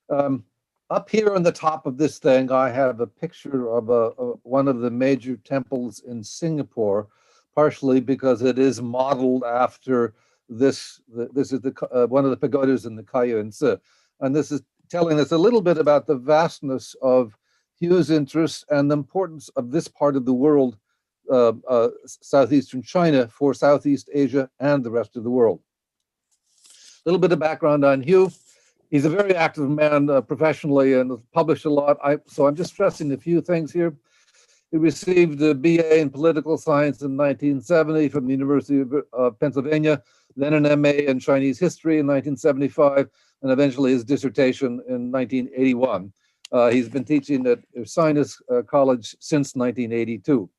Um, Up here on the top of this thing, I have a picture of one of the major temples in Singapore, partially because it is modeled after this. This is one of the pagodas in the Kayuan Si, and this is telling us a little bit about the vastness of Hugh's interests and the importance of this part of the world, southeastern China, for Southeast Asia and the rest of the world. A little bit of background on Hugh. He's a very active man professionally and has published a lot. So I'm just stressing a few things here. He received a BA in political science in 1970 from the University of Pennsylvania, then an MA in Chinese history in 1975, and eventually his dissertation in 1981. He's been teaching at Ursinus College since 1982.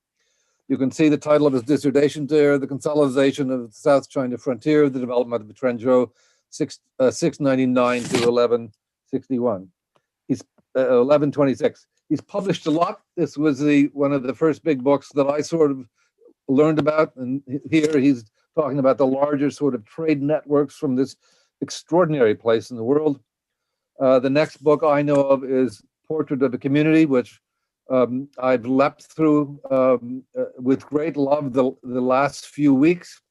You can see the title of his dissertation there, The Consolidation of the South China Frontier, the Development of the Zhangzhou, 699 to 1161. He's 1126. He's published a lot. This was one of the first big books that I sort of learned about. And here he's talking about the larger sort of trade networks from this extraordinary place in the world. The next book I know of is Portrait of a Community, which I've leapt through with great love the last few weeks.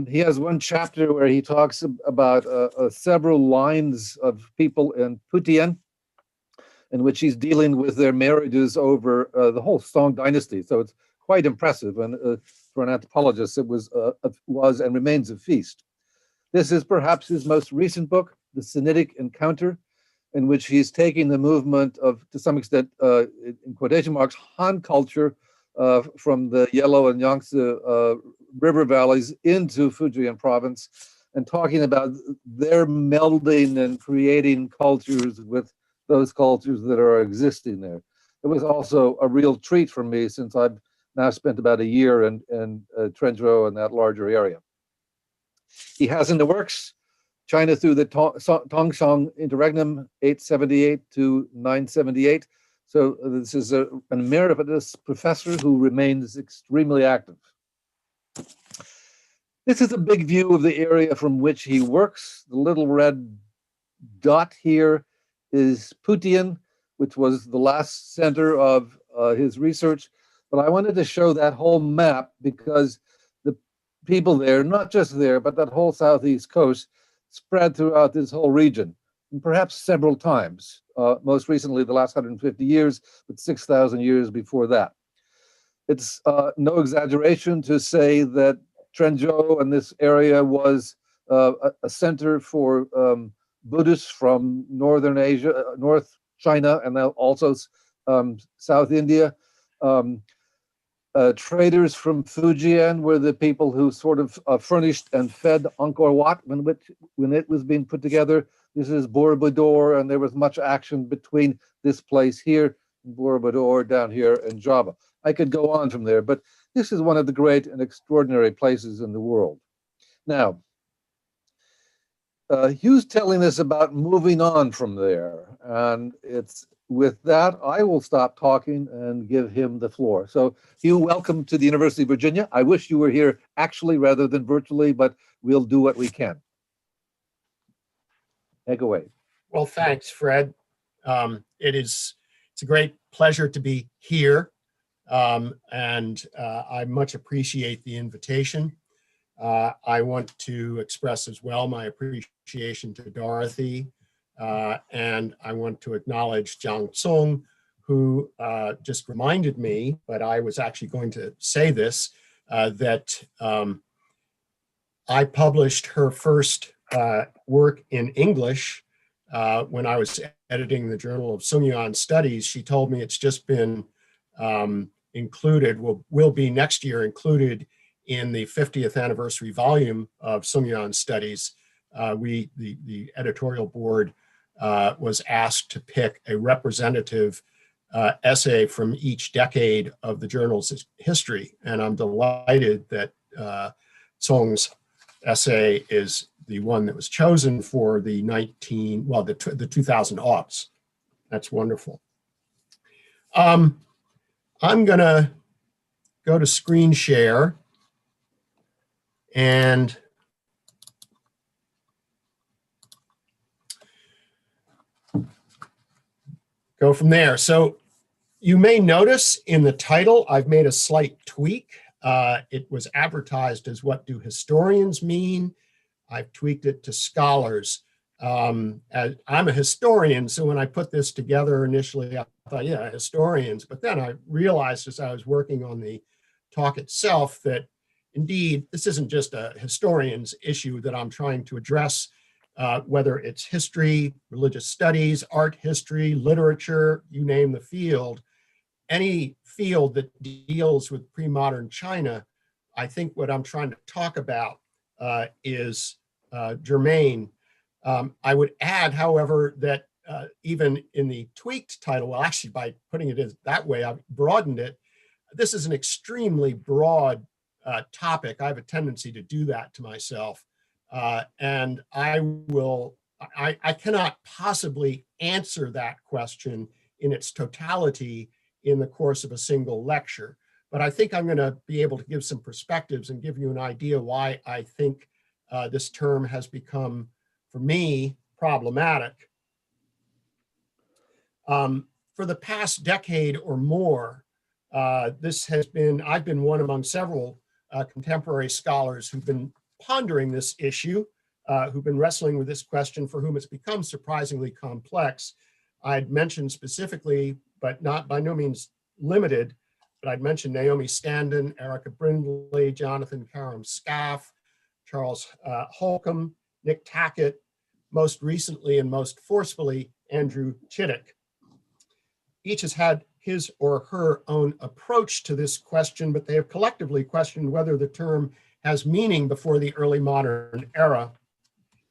He has one chapter where he talks about several lines of people in Putian, in which he's dealing with their marriages over the whole Song dynasty. So it's quite impressive, and for an anthropologist, it was and remains a feast. This is perhaps his most recent book, The Sinitic Encounter, in which he's taking the movement of, to some extent, in quotation marks, Han culture from the Yellow and Yangtze river valleys into Fujian province, and talking about their melding and creating cultures with those cultures that are existing there. It was also a real treat for me, since I've now spent about a year in Zhangzhou and that larger area. He has in the works China through the Tongsong Interregnum, 878 to 978. So this is an emeritus professor who remains extremely active. This is a big view of the area from which he works. The little red dot here is Putian, which was the last center of his research. But I wanted to show that whole map because the people there, not just there, but that whole southeast coast, spread throughout this whole region, and perhaps several times. Most recently, the last 150 years, but 6,000 years before that. It's no exaggeration to say that Zhangzhou and this area was a center for Buddhists from northern Asia, North China, and also South India. Traders from Fujian were the people who sort of furnished and fed Angkor Wat when it was being put together. This is Borobudur, and there was much action between this place here and Borobudur down here in Java. I could go on from there, but this is one of the great and extraordinary places in the world. Now, Hugh's telling us about moving on from there, and it's with that, I will stop talking and give him the floor. So, Hugh, welcome to the University of Virginia. I wish you were here actually rather than virtually, but we'll do what we can. Take away. Well, thanks, Fred. It's a great pleasure to be here, and I much appreciate the invitation. I want to express as well my appreciation to Dorothy, and I want to acknowledge Zhangzhou, who just reminded me, but I was actually going to say this, that I published her first work in English when I was editing the Journal of Sungyuan Studies. She told me it's just been included, will be next year included in the 50th anniversary volume of Sungyuan Studies. The editorial board was asked to pick a representative essay from each decade of the journal's history. And I'm delighted that Song's essay is the one that was chosen for the 2000 aughts. That's wonderful. I'm gonna go to screen share and go from there. So you may notice in the title, I've made a slight tweak. It was advertised as "What do historians mean?" I've tweaked it to scholars. I'm a historian, so when I put this together initially, I thought, yeah, historians. But then I realized as I was working on the talk itself that indeed, this isn't just a historian's issue that I'm trying to address, whether it's history, religious studies, art history, literature, you name the field. Any field that deals with pre-modern China, I think what I'm trying to talk about is germane. I would add, however, that even in the tweaked title, well, actually by putting it that way, I've broadened it. This is an extremely broad topic. I have a tendency to do that to myself. And I cannot possibly answer that question in its totality in the course of a single lecture. But I think I'm going to be able to give some perspectives and give you an idea why I think this term has become, for me, problematic. For the past decade or more, I've been one among several contemporary scholars who've been pondering this issue, who've been wrestling with this question, for whom it's become surprisingly complex. I'd mentioned specifically, but not by no means limited, but I'd mentioned Naomi Standen, Erica Brindley, Jonathan Karam-Scaff, Charles Holcomb, Nick Tackett, most recently and most forcefully, Andrew Chittick. Each has had his or her own approach to this question, but they have collectively questioned whether the term has meaning before the early modern era.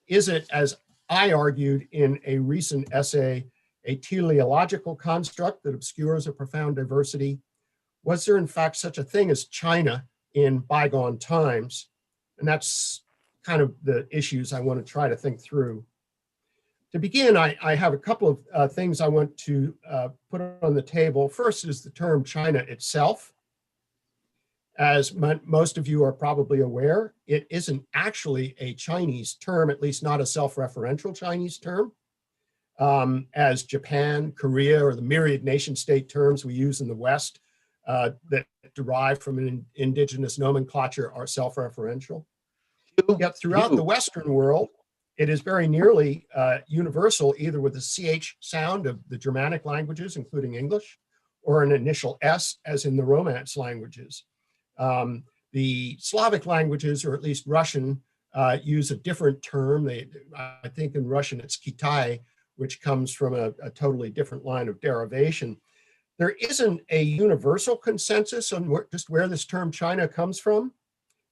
Is it, as I argued in a recent essay, a teleological construct that obscures a profound diversity? Was there in fact such a thing as China in bygone times? And that's kind of the issues I want to try to think through. To begin, I have a couple of things I want to put on the table. First is the term China itself. As most of you are probably aware, it isn't actually a Chinese term, at least not a self-referential Chinese term, as Japan, Korea, or the myriad nation-state terms we use in the West that derive from an indigenous nomenclature are self-referential. Yet throughout the Western world, it is very nearly universal, either with the CH sound of the Germanic languages, including English, or an initial S, as in the Romance languages. The Slavic languages, or at least Russian, use a different term. I think in Russian it's Kitai, which comes from a totally different line of derivation. There isn't a universal consensus on just where this term China comes from.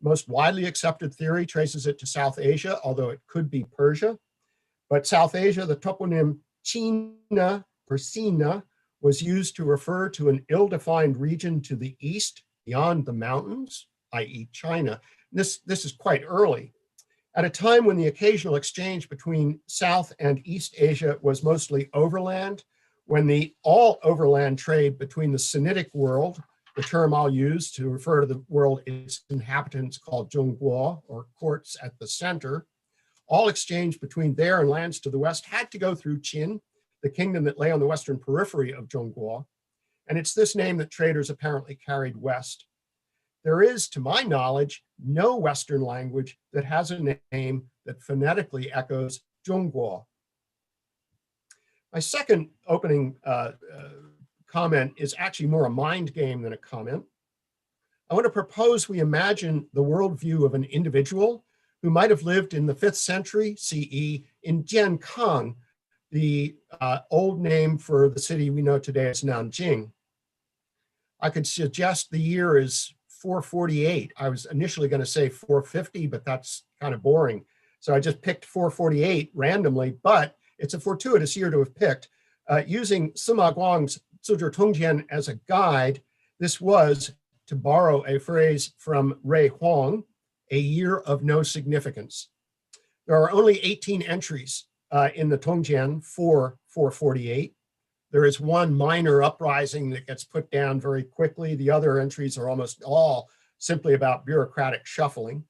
Most widely accepted theory traces it to South Asia, although it could be Persia. But South Asia, the toponym China, Persina, was used to refer to an ill-defined region to the east, beyond the mountains, i.e. China. This is quite early. At a time when the occasional exchange between South and East Asia was mostly overland, when the all overland trade between the Sinitic world, the term I'll use to refer to the world its inhabitants called Zhongguo, or courts at the center, all exchange between there and lands to the west had to go through Qin, the kingdom that lay on the western periphery of Zhongguo, and it's this name that traders apparently carried west. There is, to my knowledge, no Western language that has a name that phonetically echoes Zhongguo. My second opening comment is actually more a mind game than a comment. I want to propose we imagine the worldview of an individual who might have lived in the 5th century CE in Jiankang, the old name for the city we know today as Nanjing. I could suggest the year is 448. I was initially going to say 450, but that's kind of boring. So I just picked 448 randomly, but it's a fortuitous year to have picked. Using Sima Guang's Zizhi Tongjian as a guide, this was, to borrow a phrase from Ray Huang, a year of no significance. There are only 18 entries in the Tongjian for 448. There is one minor uprising that gets put down very quickly. The other entries are almost all simply about bureaucratic shuffling.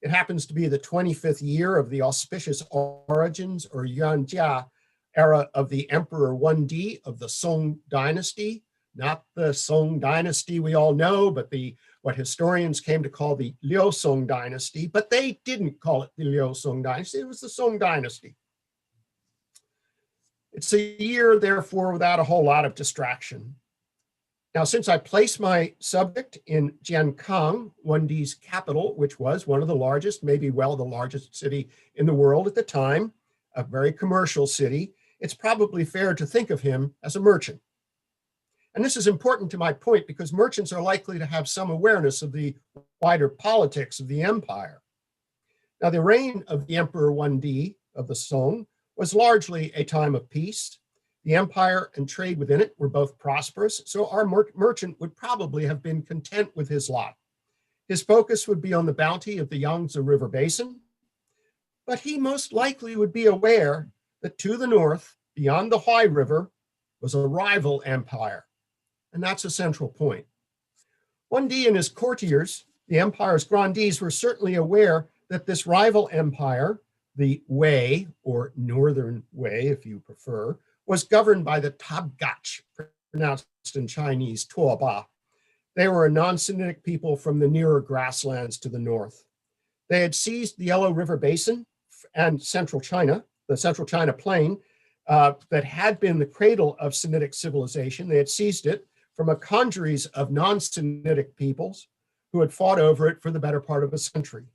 It happens to be the 25th year of the auspicious origins, or Yuanjia, era of the Emperor 1D of the Song dynasty, not the Song dynasty we all know, but what historians came to call the Liu Song dynasty, but they didn't call it the Liu Song dynasty, it was the Song dynasty. It's a year, therefore, without a whole lot of distraction. Now, since I placed my subject in Jiankang, 1D's capital, which was one of the largest, maybe the largest city in the world at the time, a very commercial city, it's probably fair to think of him as a merchant. And this is important to my point because merchants are likely to have some awareness of the wider politics of the empire. Now, the reign of the Emperor 1D of the Song was largely a time of peace. The empire and trade within it were both prosperous, so our merchant would probably have been content with his lot. His focus would be on the bounty of the Yangtze River Basin, but he most likely would be aware that to the north, beyond the Huai River, was a rival empire, and that's a central point. 1D and his courtiers, the empire's grandees, were certainly aware that this rival empire, the Wei, or Northern Wei if you prefer, was governed by the Tabgach, pronounced in Chinese Tuoba. They were a non-Sinitic people from the nearer grasslands to the north. They had seized the Yellow River Basin and central China, the central China plain, that had been the cradle of Sinitic civilization. They had seized it from a congeries of non-Sinitic peoples who had fought over it for the better part of a century.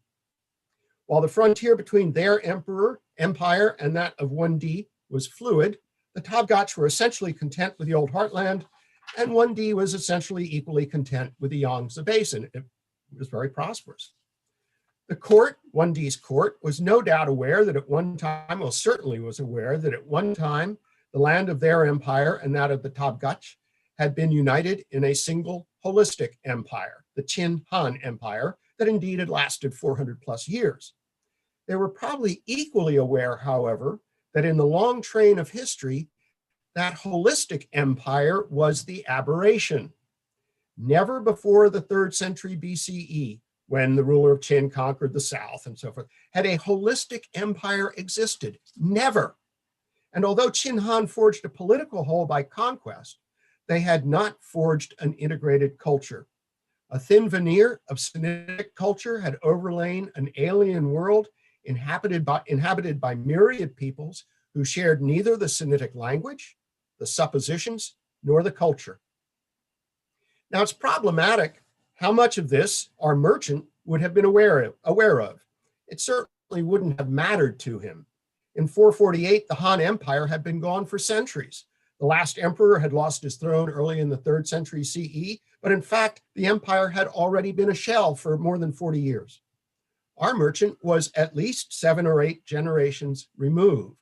While the frontier between their empire and that of 1D was fluid, the Tabgach were essentially content with the old heartland, and 1D was essentially equally content with the Yangtze Basin. It was very prosperous. The court, 1D's court, was no doubt aware that at one time, well, certainly was aware that at one time, the land of their empire and that of the Tabgach had been united in a single holistic empire, the Qin Han Empire, that indeed had lasted 400 plus years. They were probably equally aware, however, that in the long train of history, that holistic empire was the aberration. Never before the 3rd century BCE, when the ruler of Qin conquered the south and so forth, had a holistic empire existed. Never. And although Qin Han forged a political whole by conquest, they had not forged an integrated culture. A thin veneer of Sinitic culture had overlain an alien world inhabited by myriad peoples who shared neither the Sinitic language, the suppositions, nor the culture. Now, it's problematic how much of this our merchant would have been aware of. It certainly wouldn't have mattered to him. In 448, the Han Empire had been gone for centuries. The last emperor had lost his throne early in the 3rd century CE, but in fact, the empire had already been a shell for more than 40 years. Our merchant was at least 7 or 8 generations removed.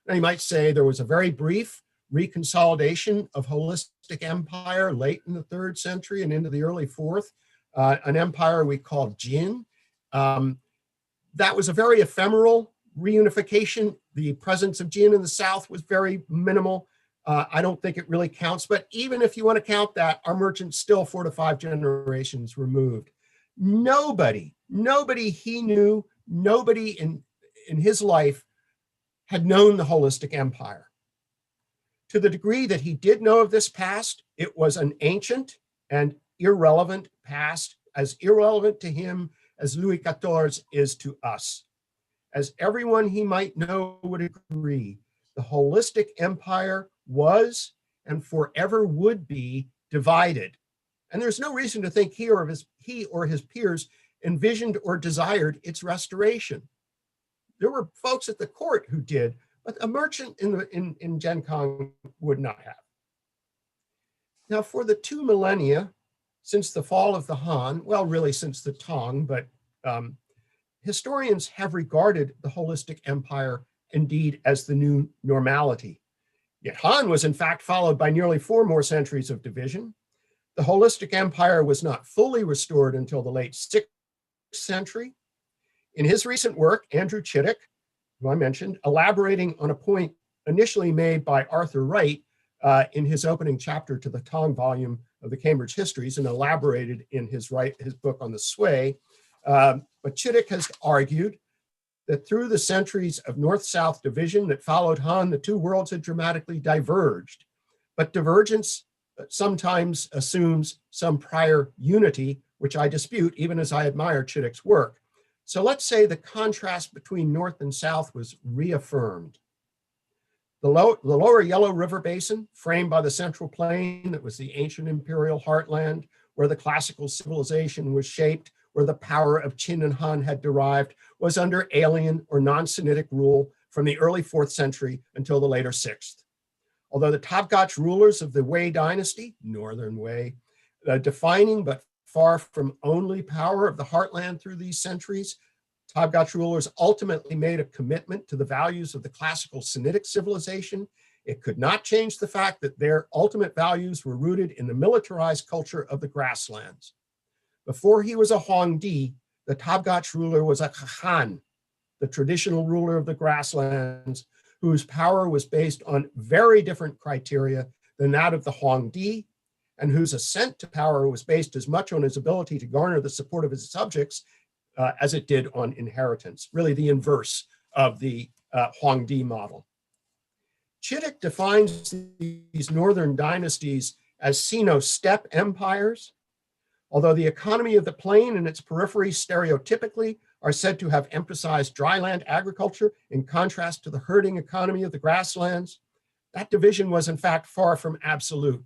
Now, you might say there was a very brief reconsolidation of holistic empire late in the 3rd century and into the early 4th, an empire we called Jin. That was a very ephemeral reunification. The presence of Jin in the south was very minimal. I don't think it really counts, but even if you want to count that, our merchant's still 4 to 5 generations removed. Nobody he knew, nobody in his life had known the holistic empire. To the degree that he did know of this past, it was an ancient and irrelevant past, as irrelevant to him as Louis XIV is to us. As everyone he might know would agree, the holistic empire was and forever would be divided. And there's no reason to think he or his peers envisioned or desired its restoration. There were folks at the court who did, but a merchant in Jiankang would not have. Now, for the 2 millennia since the fall of the Han, well, really since the Tang, but historians have regarded the holistic empire indeed as the new normality. Yet Han was in fact followed by nearly 4 more centuries of division. The holistic empire was not fully restored until the late 6th century. In his recent work, Andrew Chittick, who I mentioned, elaborating on a point initially made by Arthur Wright in his opening chapter to the Tang volume of the Cambridge Histories and elaborated in his book on the Sui. But Chittick has argued that through the centuries of North-South division that followed Han, the two worlds had dramatically diverged. But divergence sometimes assumes some prior unity, which I dispute, even as I admire Chittick's work. So let's say the contrast between North and South was reaffirmed. The lower Yellow River Basin, framed by the Central Plain that was the ancient imperial heartland, where the classical civilization was shaped, where the power of Qin and Han had derived, was under alien or non-Sinitic rule from the early 4th century until the later 6th. Although the Tabgach rulers of the Wei dynasty, Northern Wei, defining but far from only power of the heartland through these centuries, Tabgach rulers ultimately made a commitment to the values of the classical Sinitic civilization. It could not change the fact that their ultimate values were rooted in the militarized culture of the grasslands. Before he was a Huangdi, the Tabgach ruler was a Khan, the traditional ruler of the grasslands, whose power was based on very different criteria than that of the Huangdi, and whose ascent to power was based as much on his ability to garner the support of his subjects as it did on inheritance, really the inverse of the Huangdi model. Chittick defines these northern dynasties as Sino-steppe empires, although the economy of the plain and its periphery stereotypically are said to have emphasized dryland agriculture in contrast to the herding economy of the grasslands. That division was in fact far from absolute.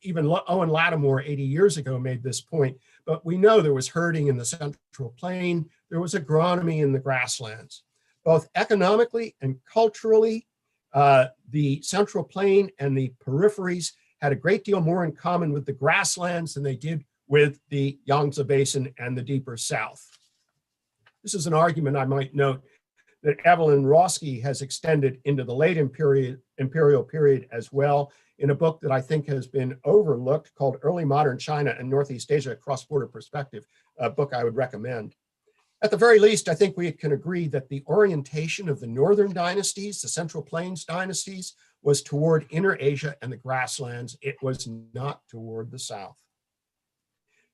Even Owen Lattimore 80 years ago made this point, but we know there was herding in the Central Plain, there was agronomy in the grasslands. Both economically and culturally, the Central Plain and the peripheries had a great deal more in common with the grasslands than they did with the Yangtze Basin and the deeper south. This is an argument I might note that Evelyn Roski has extended into the late imperial period as well in a book that I think has been overlooked called Early Modern China and Northeast Asia, Cross-Border Perspective, a book I would recommend. At the very least, I think we can agree that the orientation of the northern dynasties, the Central Plains dynasties, was toward Inner Asia and the grasslands. It was not toward the south.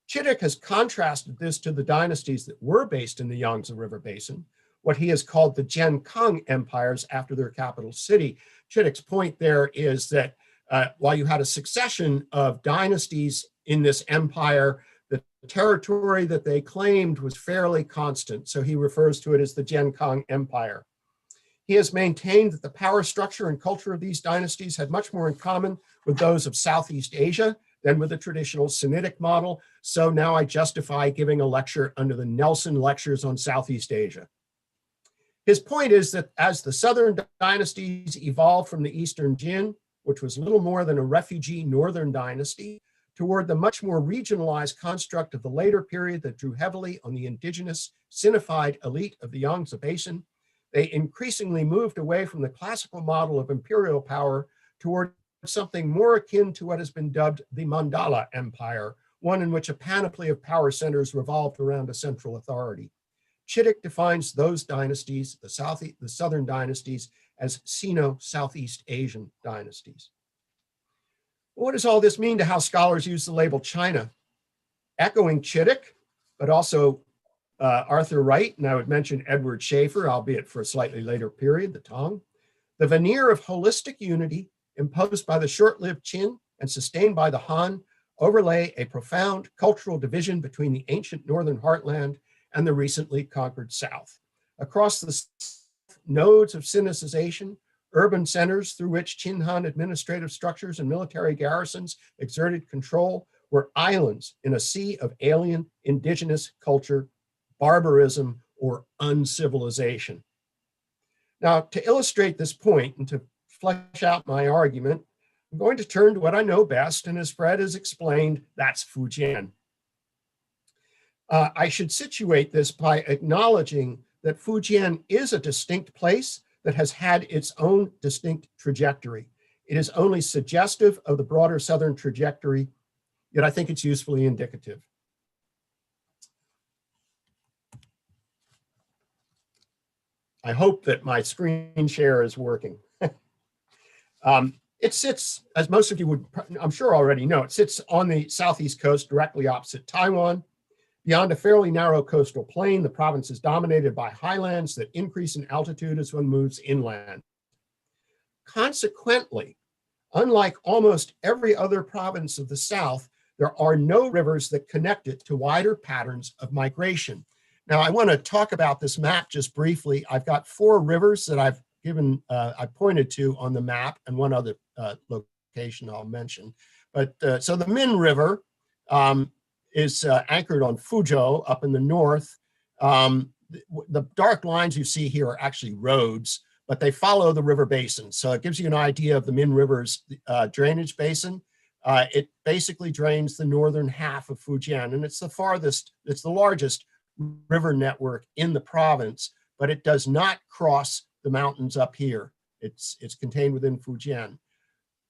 Chittick has contrasted this to the dynasties that were based in the Yangtze River Basin, what he has called the Jiankang empires after their capital city. Chittick's point there is that while you had a succession of dynasties in this empire, the territory that they claimed was fairly constant. So he refers to it as the Jiankang Empire. He has maintained that the power structure and culture of these dynasties had much more in common with those of Southeast Asia than with the traditional Sinitic model. So now I justify giving a lecture under the Nelson Lectures on Southeast Asia. His point is that as the southern dynasties evolved from the Eastern Jin, which was little more than a refugee northern dynasty, toward the much more regionalized construct of the later period that drew heavily on the indigenous Sinified elite of the Yangtze Basin, they increasingly moved away from the classical model of imperial power toward something more akin to what has been dubbed the Mandala Empire, one in which a panoply of power centers revolved around a central authority. Chittick defines those dynasties, the southern dynasties, as Sino-Southeast Asian dynasties. What does all this mean to how scholars use the label China? Echoing Chittick, but also Arthur Wright, and I would mention Edward Schaefer, albeit for a slightly later period, the Tang. The veneer of holistic unity imposed by the short-lived Qin and sustained by the Han overlay a profound cultural division between the ancient northern heartland and the recently conquered south. Across the nodes of Sinicization, urban centers through which Qin-Han administrative structures and military garrisons exerted control were islands in a sea of alien indigenous culture, barbarism, or uncivilization. Now, to illustrate this point and to flesh out my argument, I'm going to turn to what I know best, and as Fred has explained, that's Fujian. I should situate this by acknowledging that Fujian is a distinct place that has had its own distinct trajectory. It is only suggestive of the broader southern trajectory, yet I think it's usefully indicative. I hope that my screen share is working. It sits, as most of you would, I'm sure already know, it sits on the southeast coast directly opposite Taiwan. Beyond a fairly narrow coastal plain, the province is dominated by highlands that increase in altitude as one moves inland. Consequently, unlike almost every other province of the south, there are no rivers that connect it to wider patterns of migration. Now, I want to talk about this map just briefly. I've got 4 rivers that I've I pointed to on the map, and one other location I'll mention. But so the Min River is anchored on Fuzhou up in the north. The dark lines you see here are actually roads, but they follow the river basin. So it gives you an idea of the Min River's drainage basin. It basically drains the northern half of Fujian, and it's the largest river network in the province, but it does not cross the mountains up here. It's contained within Fujian.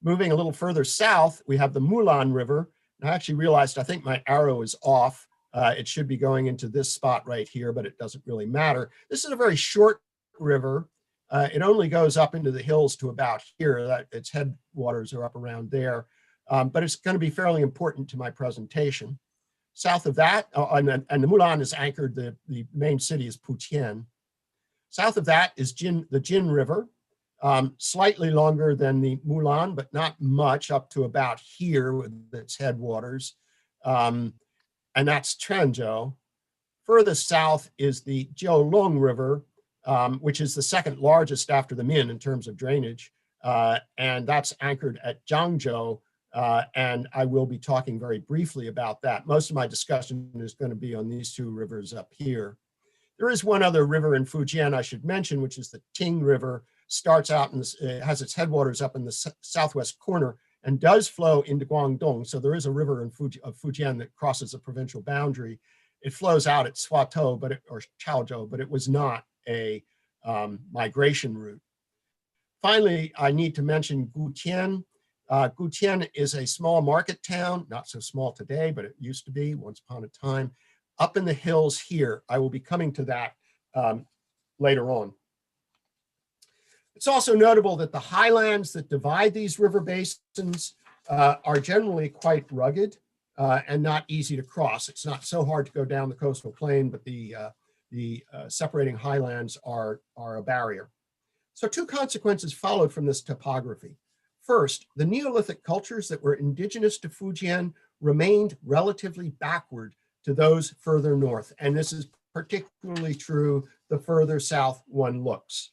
Moving a little further south, we have the Mulan River. I actually realized I think my arrow is off. It should be going into this spot right here, but it doesn't really matter. This is a very short river. It only goes up into the hills to about here. Its headwaters are up around there, but it's going to be fairly important to my presentation. South of that, and the Mulan is anchored, the main city is Putian. South of that is the Jin River, slightly longer than the Mulan, but not much, up to about here with its headwaters. And that's Zhangzhou. Further south is the Jiulong River, which is the second largest after the Min in terms of drainage. And that's anchored at Zhangzhou. And I will be talking very briefly about that. Most of my discussion is going to be on these 2 rivers up here. There is one other river in Fujian I should mention, which is the Ting River. Starts out and has its headwaters up in the southwest corner and does flow into Guangdong. So there is a river in Fujian that crosses a provincial boundary. It flows out at Shuatou, or Chaozhou, but it was not a migration route. Finally, I need to mention Btwn. Btwn is a small market town, not so small today, but it used to be once upon a time, up in the hills here. I will be coming to that later on. It's also notable that the highlands that divide these river basins are generally quite rugged and not easy to cross. It's not so hard to go down the coastal plain, but the separating highlands are a barrier. So 2 consequences followed from this topography. First, the Neolithic cultures that were indigenous to Fujian remained relatively backward to those further north. And this is particularly true the further south one looks.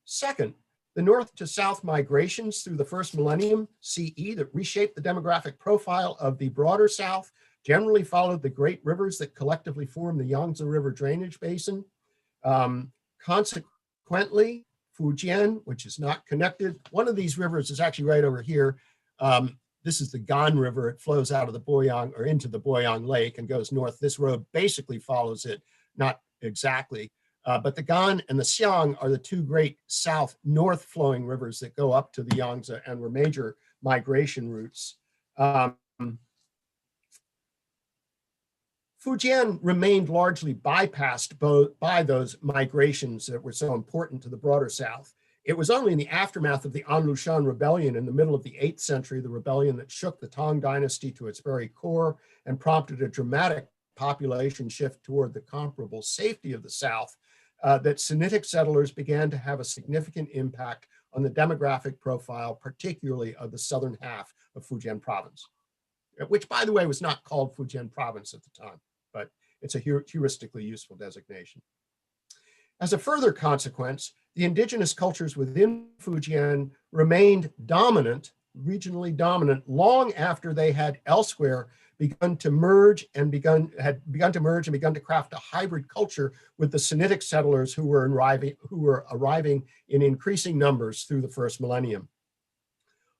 Second, the north to south migrations through the first millennium CE that reshaped the demographic profile of the broader south generally followed the great rivers that collectively form the Yangtze River drainage basin. Consequently, Fujian, which is not connected, one of these rivers is actually right over here. This is the Gan River. It flows out of the Boyang or into the Boyang Lake and goes north. This road basically follows it, not exactly. But the Gan and the Xiang are the 2 great south-north flowing rivers that go up to the Yangtze and were major migration routes. Fujian remained largely bypassed by those migrations that were so important to the broader south. It was only in the aftermath of the Anlushan rebellion in the middle of the 8th century, the rebellion that shook the Tang dynasty to its very core and prompted a dramatic population shift toward the comparable safety of the south, that Sinitic settlers began to have a significant impact on the demographic profile, particularly of the southern half of Fujian province, which, by the way, was not called Fujian province at the time, but it's a heuristically useful designation. As a further consequence, the indigenous cultures within Fujian remained dominant, regionally dominant, long after they had elsewhere begun to merge and begun to craft a hybrid culture with the Sinitic settlers who were arriving in increasing numbers through the first millennium.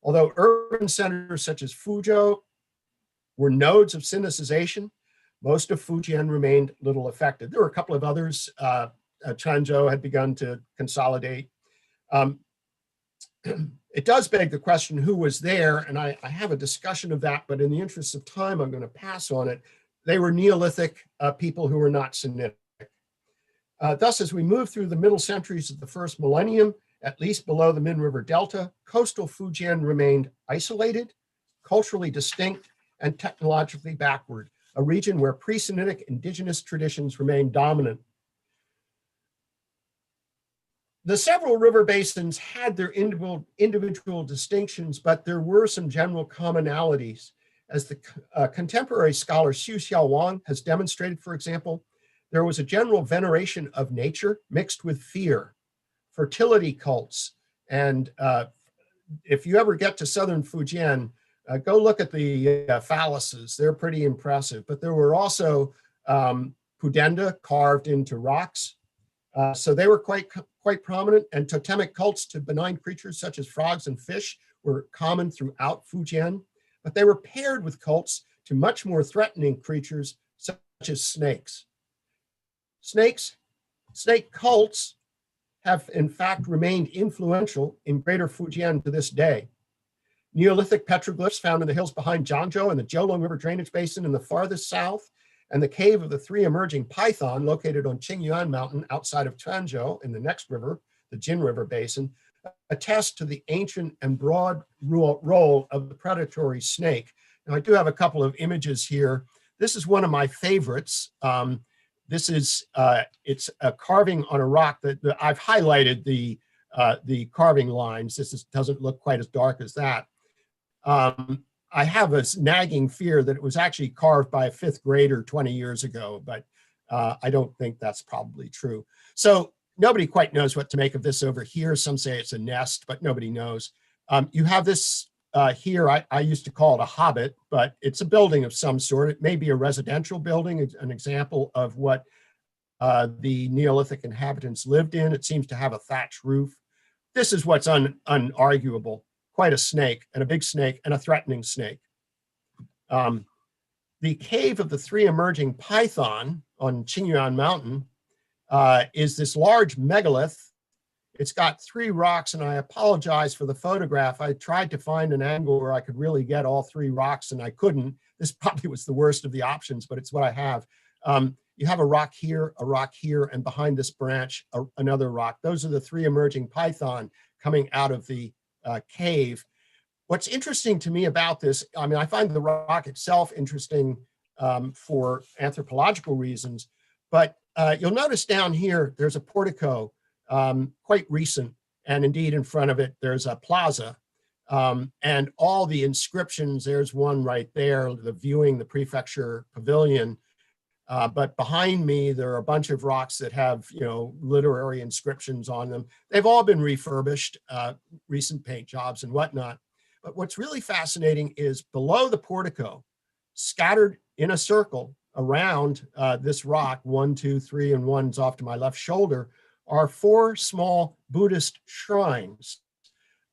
Although urban centers such as Fuzhou were nodes of Sinicization, most of Fujian remained little affected. There were a couple of others. Quanzhou had begun to consolidate. It does beg the question who was there, and I have a discussion of that, but in the interest of time, I'm going to pass on it. They were Neolithic people who were not Sinitic. Thus, as we move through the middle centuries of the first millennium, at least below the Min River Delta, coastal Fujian remained isolated, culturally distinct, and technologically backward, a region where pre-Sinitic indigenous traditions remain dominant. The several river basins had their individual distinctions, but there were some general commonalities. As the contemporary scholar Xu Xiaowang has demonstrated, for example, there was a general veneration of nature mixed with fear, fertility cults, and if you ever get to southern Fujian, go look at the phalluses. They're pretty impressive. But there were also pudenda carved into rocks. So they were quite prominent, and totemic cults to benign creatures such as frogs and fish were common throughout Fujian, but they were paired with cults to much more threatening creatures such as snakes. Snake cults have in fact remained influential in Greater Fujian to this day. Neolithic petroglyphs found in the hills behind Zhangzhou and the Jiulong River drainage basin in the farthest south, and the cave of the three emerging python located on Qingyuan Mountain outside of Quanzhou in the next river, the Jin River basin, attest to the ancient and broad role of the predatory snake. Now, I do have a couple of images here. This is one of my favorites. This is, it's a carving on a rock that I've highlighted the carving lines. Doesn't look quite as dark as that. I have a nagging fear that it was actually carved by a fifth grader 20 years ago, but I don't think that's probably true. So nobody quite knows what to make of this over here. Some say it's a nest, but nobody knows. You have this here, I used to call it a hobbit, but it's a building of some sort. It may be a residential building, an example of what the Neolithic inhabitants lived in. It seems to have a thatched roof. This is what's unarguable. Quite a snake, and a big snake, and a threatening snake. The cave of the three emerging python on Qingyuan Mountain is this large megalith. It's got three rocks, and I apologize for the photograph. I tried to find an angle where I could really get all three rocks, and I couldn't. This probably was the worst of the options, but it's what I have. You have a rock here, and behind this branch, another rock. Those are the three emerging python coming out of the cave. What's interesting to me about this, I mean, I find the rock itself interesting for anthropological reasons, but you'll notice down here, there's a portico, quite recent, and indeed in front of it, there's a plaza, and all the inscriptions, there's one right there, the prefecture pavilion, but behind me, there are a bunch of rocks that have, literary inscriptions on them. They've all been refurbished, recent paint jobs and whatnot. But what's really fascinating is below the portico, scattered in a circle around this rock, 1, 2, 3, and one's off to my left shoulder, are 4 small Buddhist shrines.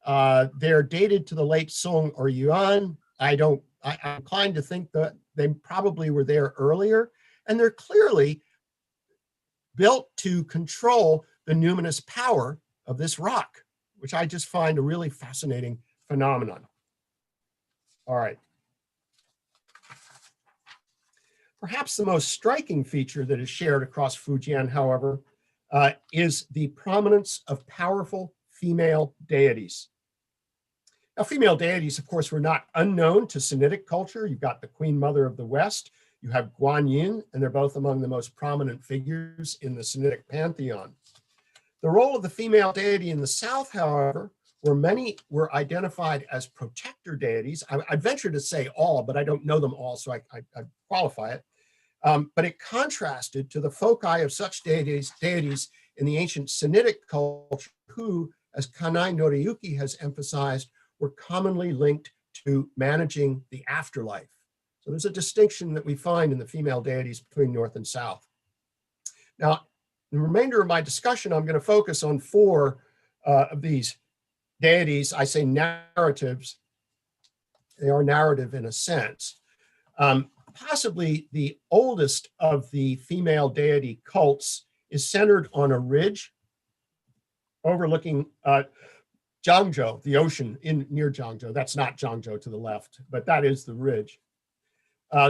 They're dated to the late Song or Yuan. I'm inclined to think that they probably were there earlier. And they're clearly built to control the numinous power of this rock, which I just find a really fascinating phenomenon. All right. Perhaps the most striking feature that is shared across Fujian, however, is the prominence of powerful female deities. Now, female deities, of course, were not unknown to Sinitic culture. You've got the Queen Mother of the West. You have Guanyin, and they're both among the most prominent figures in the Sinitic pantheon. The role of the female deity in the South, however, where many were identified as protector deities. I venture to say all, but I don't know them all, so I qualify it. But it contrasted to the foci of such deities in the ancient Sinitic culture, who, as Kanai Noriyuki has emphasized, were commonly linked to managing the afterlife. So there's a distinction that we find in the female deities between North and South. Now, the remainder of my discussion, I'm going to focus on 4 of these deities. I say narratives. They are narrative in a sense. Possibly the oldest of the female deity cults is centered on a ridge overlooking Zhangzhou, the ocean near Zhangzhou. That's not Zhangzhou to the left, but that is the ridge.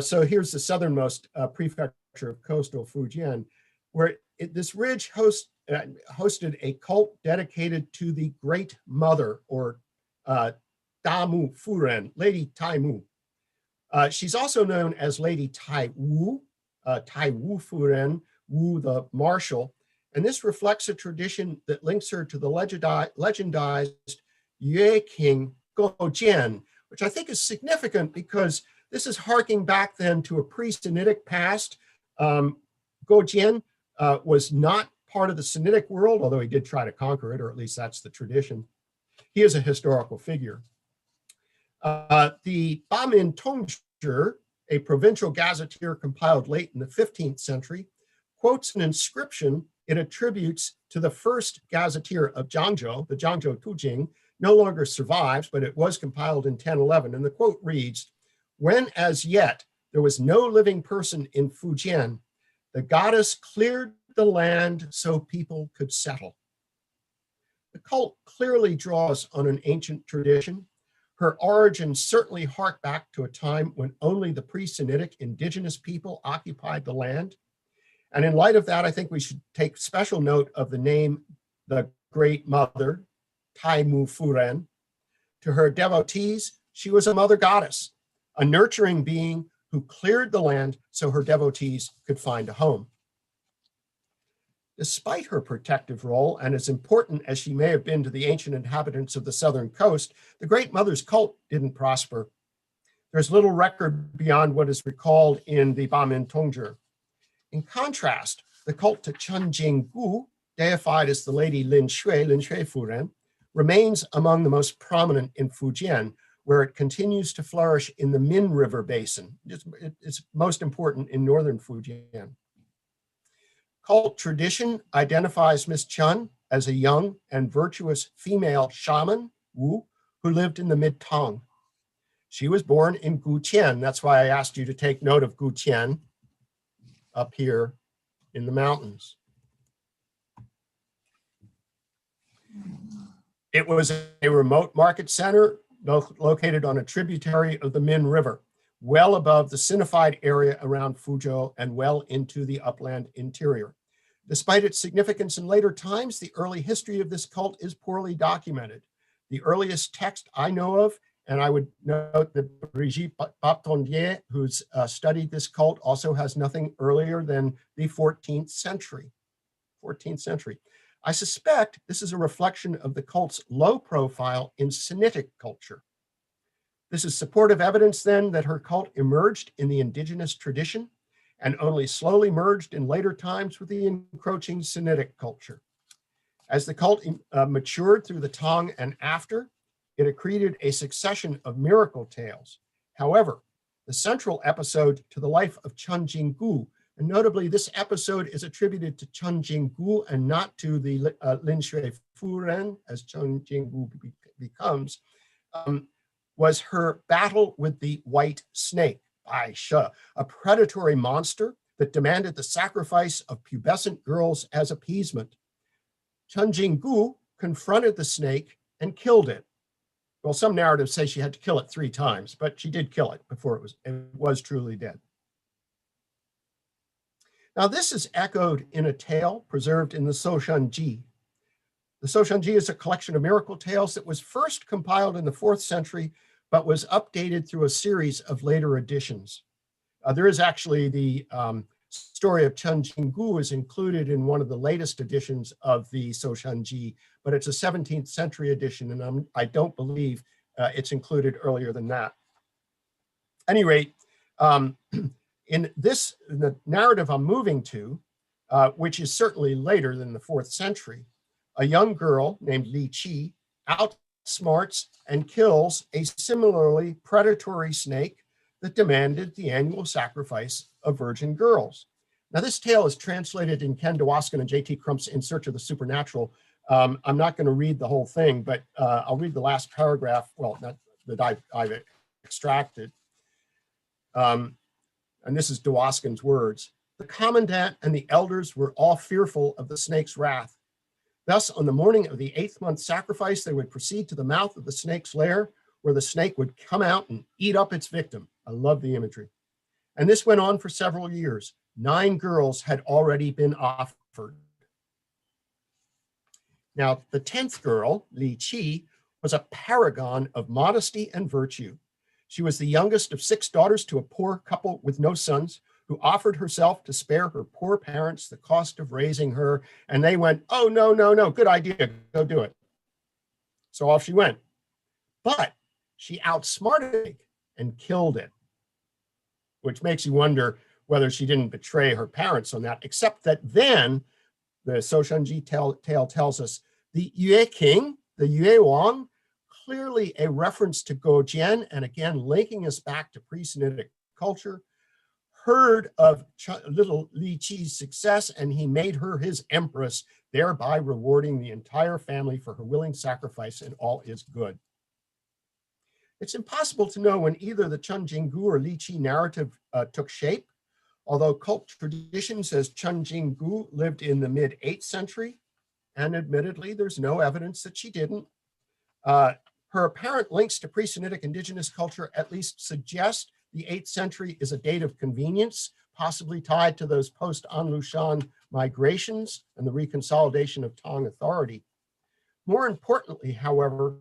So here's the southernmost prefecture of coastal Fujian, where this ridge hosted a cult dedicated to the Great Mother, or Damu Furen, Lady Taimu. She's also known as Lady Taiwu, Taiwu Furen, Wu the Marshal, and this reflects a tradition that links her to the legendized Yue King Gojian, which I think is significant because this is harking back then to a pre-Sinitic past. Gojian was not part of the Sinitic world, although he did try to conquer it, or at least that's the tradition. He is a historical figure. The Bamin Tongzhi, a provincial gazetteer compiled late in the 15th century, quotes an inscription it attributes to the first gazetteer of Zhangzhou, the Zhangzhou Tujing, no longer survives, but it was compiled in 1011. And the quote reads, "When as yet there was no living person in Fujian, the goddess cleared the land so people could settle." The cult clearly draws on an ancient tradition. Her origins certainly hark back to a time when only the pre-Sinitic indigenous people occupied the land. And in light of that, I think we should take special note of the name, the Great Mother, Taimu Furen. To her devotees, she was a mother goddess, a nurturing being who cleared the land so her devotees could find a home. Despite her protective role, and as important as she may have been to the ancient inhabitants of the southern coast, the Great Mother's cult didn't prosper. There's little record beyond what is recalled in the Bamin Tongzhi. In contrast, the cult to Chen Jinggu, deified as the Lady Lin Shui Furen, remains among the most prominent in Fujian, where it continues to flourish in the Min River basin. It's most important in northern Fujian. Cult tradition identifies Miss Chen as a young and virtuous female shaman, Wu, who lived in the mid-Tang. She was born in Gutian. That's why I asked you to take note of Gutian up here in the mountains. It was a remote market center located on a tributary of the Min River, well above the Sinified area around Fuzhou and well into the upland interior. Despite its significance in later times, the early history of this cult is poorly documented. The earliest text I know of, and I would note that Brigitte Btwn, who's studied this cult, also has nothing earlier than the 14th century. I suspect this is a reflection of the cult's low profile in Sinitic culture. This is supportive evidence then that her cult emerged in the indigenous tradition and only slowly merged in later times with the encroaching Sinitic culture. As the cult matured through the Tang and after, it accreted a succession of miracle tales. However, the central episode to the life of Chen Jinggu, and notably this episode is attributed to Chen Jinggu and not to the Lin Shui Furen, as Chen Jinggu becomes, was her battle with the white snake, Bai She, a predatory monster that demanded the sacrifice of pubescent girls as appeasement. Chen Jinggu confronted the snake and killed it. Well, some narratives say she had to kill it 3 times, but she did kill it before it was truly dead. Now, this is echoed in a tale preserved in the Soushanji. The Soushanji is a collection of miracle tales that was first compiled in the 4th century, but was updated through a series of later editions. There is actually the story of Chen Jinggu is included in one of the latest editions of the Soushanji, but it's a 17th century edition, and I don't believe it's included earlier than that. At any rate, in the narrative I'm moving to, which is certainly later than the 4th century, a young girl named Li Qi outsmarts and kills a similarly predatory snake that demanded the annual sacrifice of virgin girls. Now, this tale is translated in Ken Dwoskin and J.T. Crump's In Search of the Supernatural. I'm not going to read the whole thing, but I'll read the last paragraph, well, not that I've extracted. And this is Dwoskin's words. "The commandant and the elders were all fearful of the snake's wrath. Thus, on the morning of the 8th month sacrifice, they would proceed to the mouth of the snake's lair, where the snake would come out and eat up its victim." I love the imagery. And this went on for several years. 9 girls had already been offered. Now, the 10th girl, Li Qi, was a paragon of modesty and virtue. She was the youngest of 6 daughters to a poor couple with no sons, who offered herself to spare her poor parents the cost of raising her. And they went, oh, no, no, no, good idea, go do it. So off she went. But she outsmarted it and killed it, which makes you wonder whether she didn't betray her parents on that, except that then the Shoushunji tale tells us the Yue king, the Yue Wang, clearly a reference to Gojian, and again, linking us back to pre-Sinitic culture, heard of little Li Qi's success, and he made her his empress, thereby rewarding the entire family for her willing sacrifice and all is good. It's impossible to know when either the Chen Jinggu or Li Qi narrative took shape, although cult tradition says Chen Jinggu lived in the mid-8th century, and admittedly, there's no evidence that she didn't. Her apparent links to pre-Sinitic indigenous culture at least suggest the 8th century is a date of convenience, possibly tied to those post-Anlu Shan migrations and the reconsolidation of Tang authority. More importantly, however,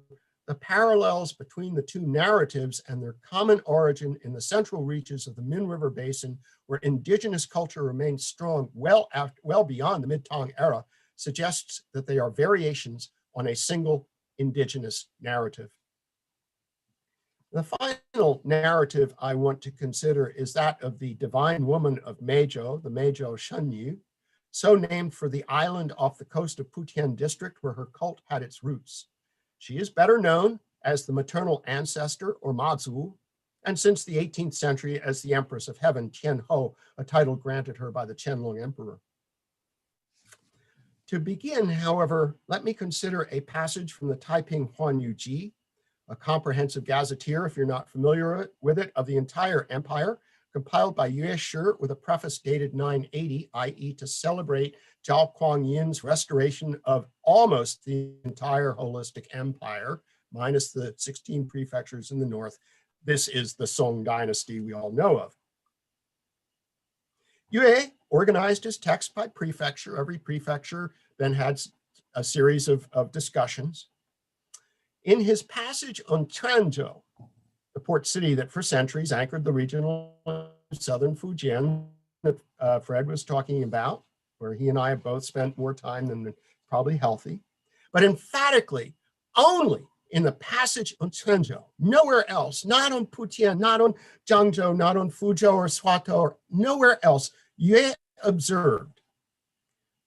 the parallels between the two narratives and their common origin in the central reaches of the Min River Basin, where indigenous culture remains strong well beyond the Mid-Tang era, suggests that they are variations on a single indigenous narrative. The final narrative I want to consider is that of the divine woman of Meizhou, the Meizhou Shenyu, so named for the island off the coast of Putian district where her cult had its roots. She is better known as the maternal ancestor, or Mazu, and since the 18th century as the Empress of Heaven, Tianhou, a title granted her by the Qianlong Emperor. To begin, however, let me consider a passage from the Taiping Huanyu Ji, a comprehensive gazetteer, if you're not familiar with it, of the entire empire, compiled by Yue Shi with a preface dated 980, i.e. to celebrate Zhao Kuangyin's restoration of almost the entire holistic empire, minus the 16 prefectures in the north. This is the Song dynasty we all know of. Yue organized his text by prefecture. Every prefecture then had a series of discussions. In his passage on Zhangzhou, the port city that for centuries anchored the regional southern Fujian that Fred was talking about, where he and I have both spent more time than probably healthy, but emphatically only in the passage on Zhangzhou, nowhere else, not on Putian, not on Zhangzhou, not on Fuzhou or Swato, or nowhere else, Yue observed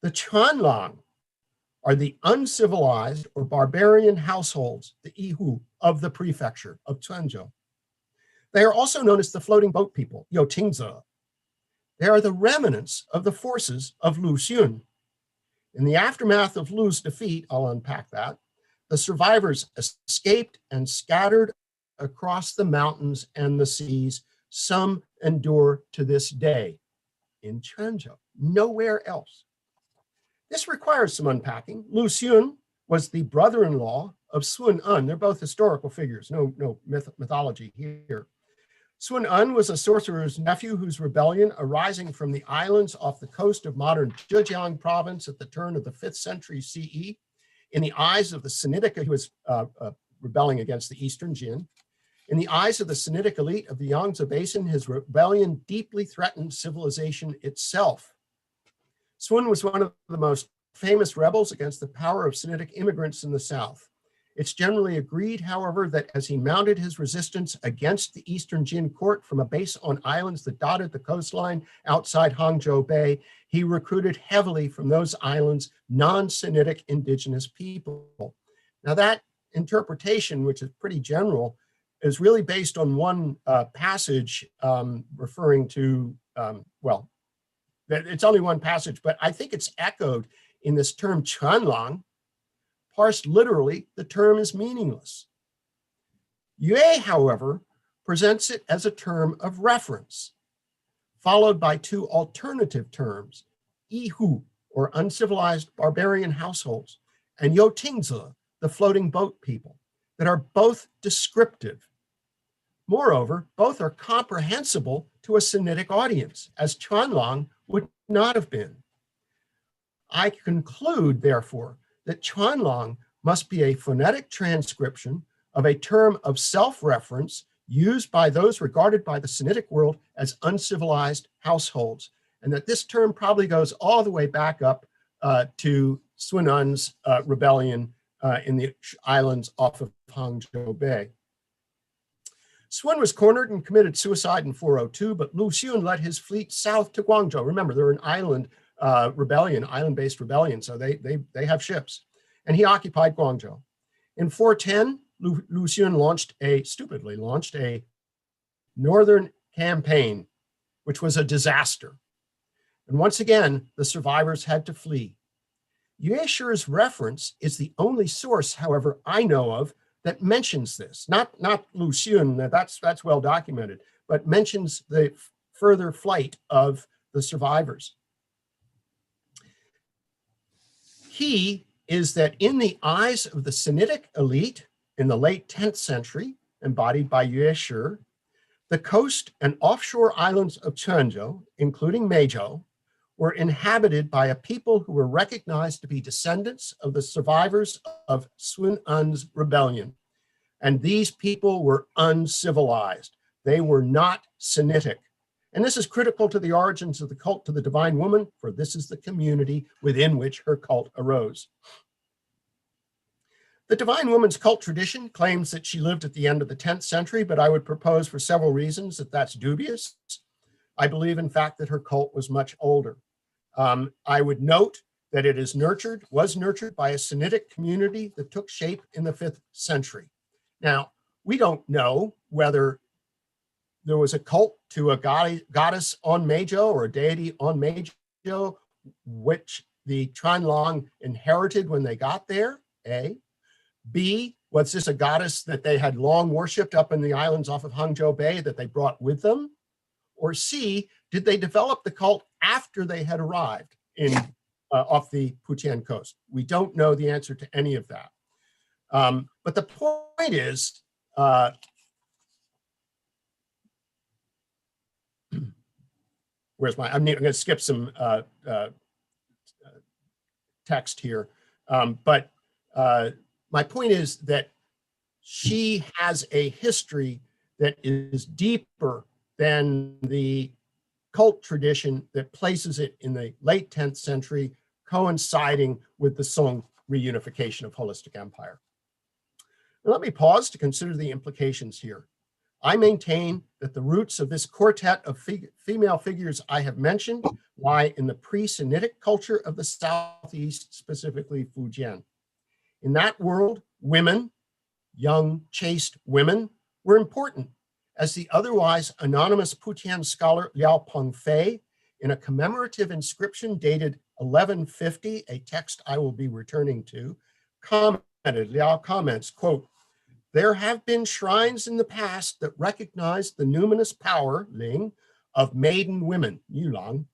the Qianlong are the uncivilized or barbarian households, the Yihu, of the prefecture of Quanzhou. They are also known as the floating boat people, Yotingze. They are the remnants of the forces of Lu Xun. In the aftermath of Lu's defeat, I'll unpack that, the survivors escaped and scattered across the mountains and the seas. Some endure to this day in Zhangzhou, nowhere else. This requires some unpacking. Lu Xun was the brother-in-law of Sun En. They're both historical figures, no mythology here. Sun En was a sorcerer's nephew whose rebellion, arising from the islands off the coast of modern Zhejiang province at the turn of the 5th century CE, in the eyes of the Sinitic, he was rebelling against the Eastern Jin. In the eyes of the Sinitic elite of the Yangtze Basin, his rebellion deeply threatened civilization itself. Sun was one of the most famous rebels against the power of Sinitic immigrants in the South. It's generally agreed, however, that as he mounted his resistance against the Eastern Jin court from a base on islands that dotted the coastline outside Hangzhou Bay, he recruited heavily from those islands non-Sinitic indigenous people. Now that interpretation, which is pretty general, is really based on one passage referring to, well, it's only one passage, but I think it's echoed in this term Qianlong. Parsed literally, the term is meaningless. Yue, however, presents it as a term of reference, followed by two alternative terms, Yihu, or uncivilized barbarian households, and Yotingze, the floating boat people, that are both descriptive. Moreover, both are comprehensible to a Sinitic audience, as Qianlong would not have been. I conclude, therefore, that Qianlong must be a phonetic transcription of a term of self-reference used by those regarded by the Sinitic world as uncivilized households, and that this term probably goes all the way back up to Sun Un's rebellion in the islands off of Hangzhou Bay. Sun was cornered and committed suicide in 402, but Lu Xun led his fleet south to Guangzhou. Remember, they're an island rebellion, island-based rebellion, so they have ships. And he occupied Guangzhou. In 410, Lu Xun stupidly launched a northern campaign, which was a disaster. And once again, the survivors had to flee. Yue Shi's reference is the only source, however, I know of that mentions this. Not Lu Xun, that's well documented, but mentions the further flight of the survivors. Key is that in the eyes of the Sinitic elite in the late 10th century, embodied by Yue Shi, the coast and offshore islands of Quanzhou, including Meizhou, were inhabited by a people who were recognized to be descendants of the survivors of Sun Un's rebellion. And these people were uncivilized. They were not Sinitic. And this is critical to the origins of the cult to the divine woman, for this is the community within which her cult arose. The divine woman's cult tradition claims that she lived at the end of the 10th century, but I would propose for several reasons that that's dubious. I believe, in fact, that her cult was much older. I would note that it was nurtured by a Sinitic community that took shape in the 5th century. Now, we don't know whether there was a cult to a goddess on Meizhou or a deity on Meizhou, which the Chuanlang inherited when they got there, A. B, was this a goddess that they had long worshipped up in the islands off of Hangzhou Bay that they brought with them? Or C, did they develop the cult after they had arrived in off the Putian coast? We don't know the answer to any of that. But the point is, I'm going to skip some text here. But my point is that she has a history that is deeper than the cult tradition that places it in the late 10th century, coinciding with the Song reunification of holistic empire. Now, let me pause to consider the implications here. I maintain that the roots of this quartet of female figures I have mentioned lie in the pre-Sinitic culture of the Southeast, specifically Fujian. In that world, women, young, chaste women, were important, as the otherwise anonymous Putian scholar Liao Pengfei, in a commemorative inscription dated 1150, a text I will be returning to, commented. Liao comments, quote, "There have been shrines in the past that recognize the numinous power, Ling, of maiden women, Yulang."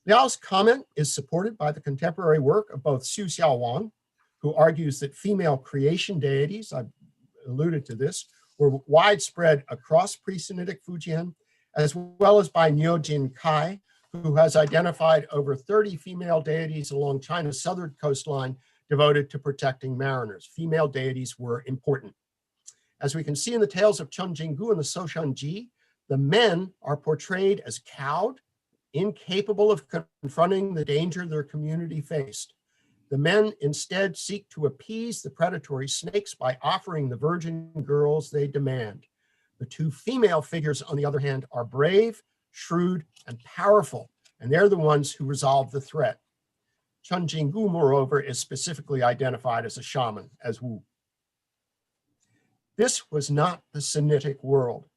Liao's comment is supported by the contemporary work of both Xu Xiaowang, who argues that female creation deities, I've alluded to this, were widespread across pre-Sinitic Fujian, as well as by Niujin Kai, who has identified over 30 female deities along China's southern coastline devoted to protecting mariners. Female deities were important. As we can see in the tales of Chen Jinggu and the Soshanji, the men are portrayed as cowed, incapable of confronting the danger their community faced. The men instead seek to appease the predatory snakes by offering the virgin girls they demand. The two female figures, on the other hand, are brave, shrewd, and powerful, and they're the ones who resolve the threat. Chen Jinggu, moreover, is specifically identified as a shaman, as Wu. This was not the Sinitic world.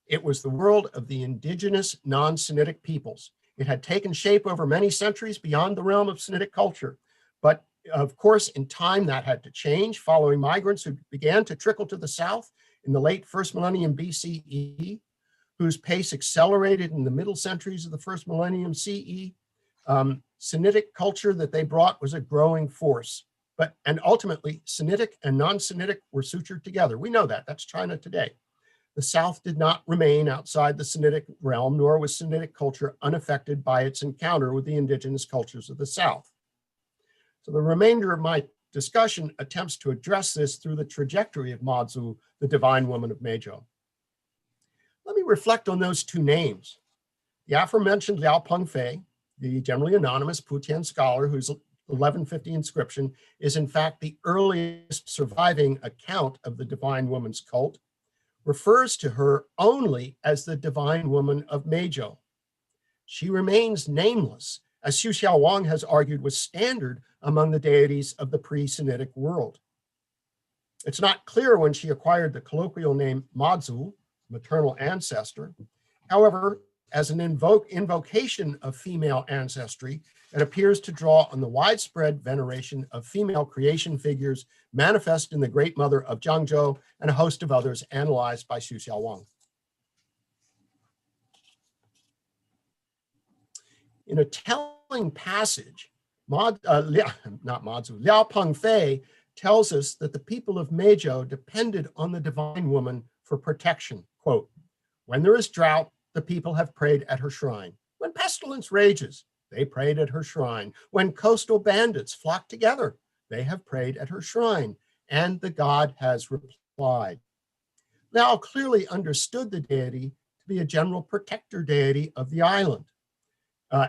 It was the world of the indigenous non-Sinitic peoples. It had taken shape over many centuries beyond the realm of Sinitic culture. But of course, in time that had to change following migrants who began to trickle to the south in the late first millennium BCE, whose pace accelerated in the middle centuries of the first millennium CE. Sinitic culture that they brought was a growing force. And ultimately, Sinitic and non-Sinitic were sutured together. We know that, that's China today. The South did not remain outside the Sinitic realm, nor was Sinitic culture unaffected by its encounter with the indigenous cultures of the South. So the remainder of my discussion attempts to address this through the trajectory of Mazu, the divine woman of Meizhou. reflect on those two names, the aforementioned Liao Pengfei, the generally anonymous Putian scholar whose 1150 inscription is in fact the earliest surviving account of the divine woman's cult, refers to her only as the divine woman of Meizhou. She remains nameless, as Xu Xiaowang has argued was standard among the deities of the pre-Sinitic world. It's not clear when she acquired the colloquial name Mazu, maternal ancestor. However, as an invocation of female ancestry, it appears to draw on the widespread veneration of female creation figures manifest in the Great Mother of Zhangzhou and a host of others analyzed by Xu Xiaowang. In a telling passage, Liao Pengfei tells us that the people of Meizhou depended on the divine woman for protection. Quote, when there is drought, the people have prayed at her shrine. When pestilence rages, they prayed at her shrine. When coastal bandits flock together, they have prayed at her shrine, and the god has replied. Liao clearly understood the deity to be a general protector deity of the island.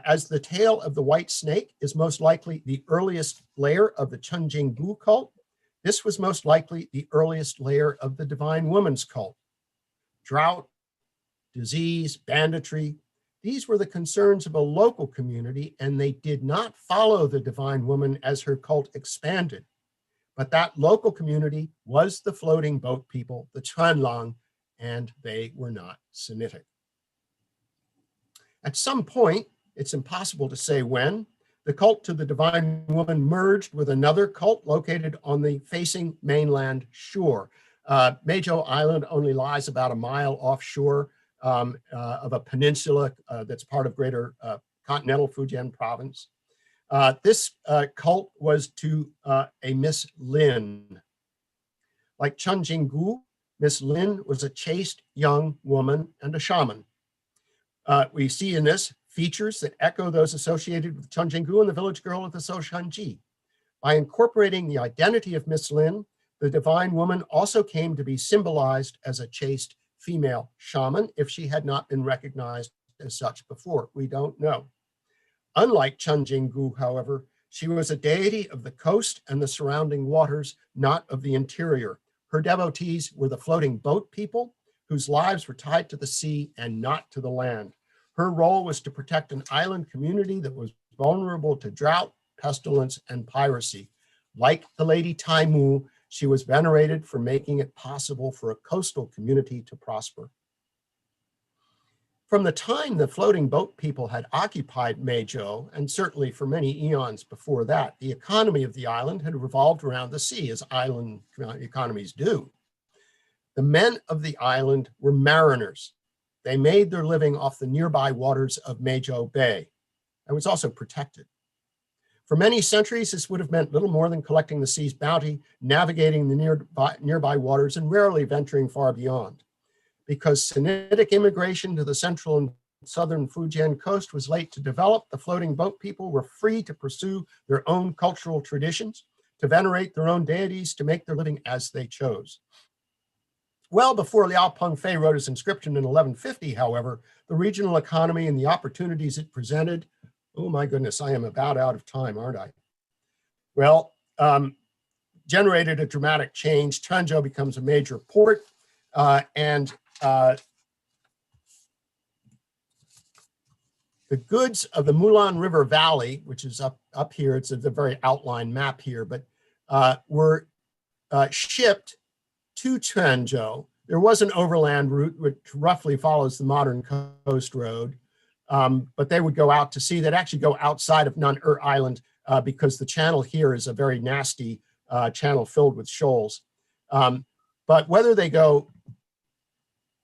As the tail of the white snake is most likely the earliest layer of the Chunjinggu cult, this was most likely the earliest layer of the divine woman's cult. Drought, disease, banditry, these were the concerns of a local community, and they did not follow the divine woman as her cult expanded. But that local community was the floating boat people, the Chuanlang, and they were not Sinitic. At some point, it's impossible to say when, the cult to the divine woman merged with another cult located on the facing mainland shore. Meizhou Island only lies about a mile offshore of a peninsula that's part of greater continental Fujian province. This cult was to a Miss Lin. Like Chunjinggu, Miss Lin was a chaste young woman and a shaman. We see in this features that echo those associated with Chunjinggu and the village girl of the Soshanji. By incorporating the identity of Miss Lin, the divine woman also came to be symbolized as a chaste female shaman if she had not been recognized as such before. We don't know. Unlike Chunjinggu, however, she was a deity of the coast and the surrounding waters, not of the interior. Her devotees were the floating boat people whose lives were tied to the sea and not to the land. Her role was to protect an island community that was vulnerable to drought, pestilence, and piracy. Like the Lady Taimu, she was venerated for making it possible for a coastal community to prosper. From the time the floating boat people had occupied Meizhou, and certainly for many eons before that, the economy of the island had revolved around the sea, as island economies do. The men of the island were mariners. They made their living off the nearby waters of Meizhou Bay. It was also protected. For many centuries, this would have meant little more than collecting the sea's bounty, navigating the nearby waters, and rarely venturing far beyond. Because Sinitic immigration to the central and southern Fujian coast was late to develop, the floating boat people were free to pursue their own cultural traditions, to venerate their own deities, to make their living as they chose. Well before Liao Pengfei wrote his inscription in 1150, however, the regional economy and the opportunities it presented, oh my goodness, I am about out of time, aren't I? Well, generated a dramatic change. Zhangzhou becomes a major port, and the goods of the Mulan River Valley, which is up here, it's a very outline map here, but were shipped to Zhangzhou. There was an overland route which roughly follows the modern coast road, but they would go out to sea. They'd actually go outside of Nantai Island because the channel here is a very nasty channel filled with shoals. But whether they go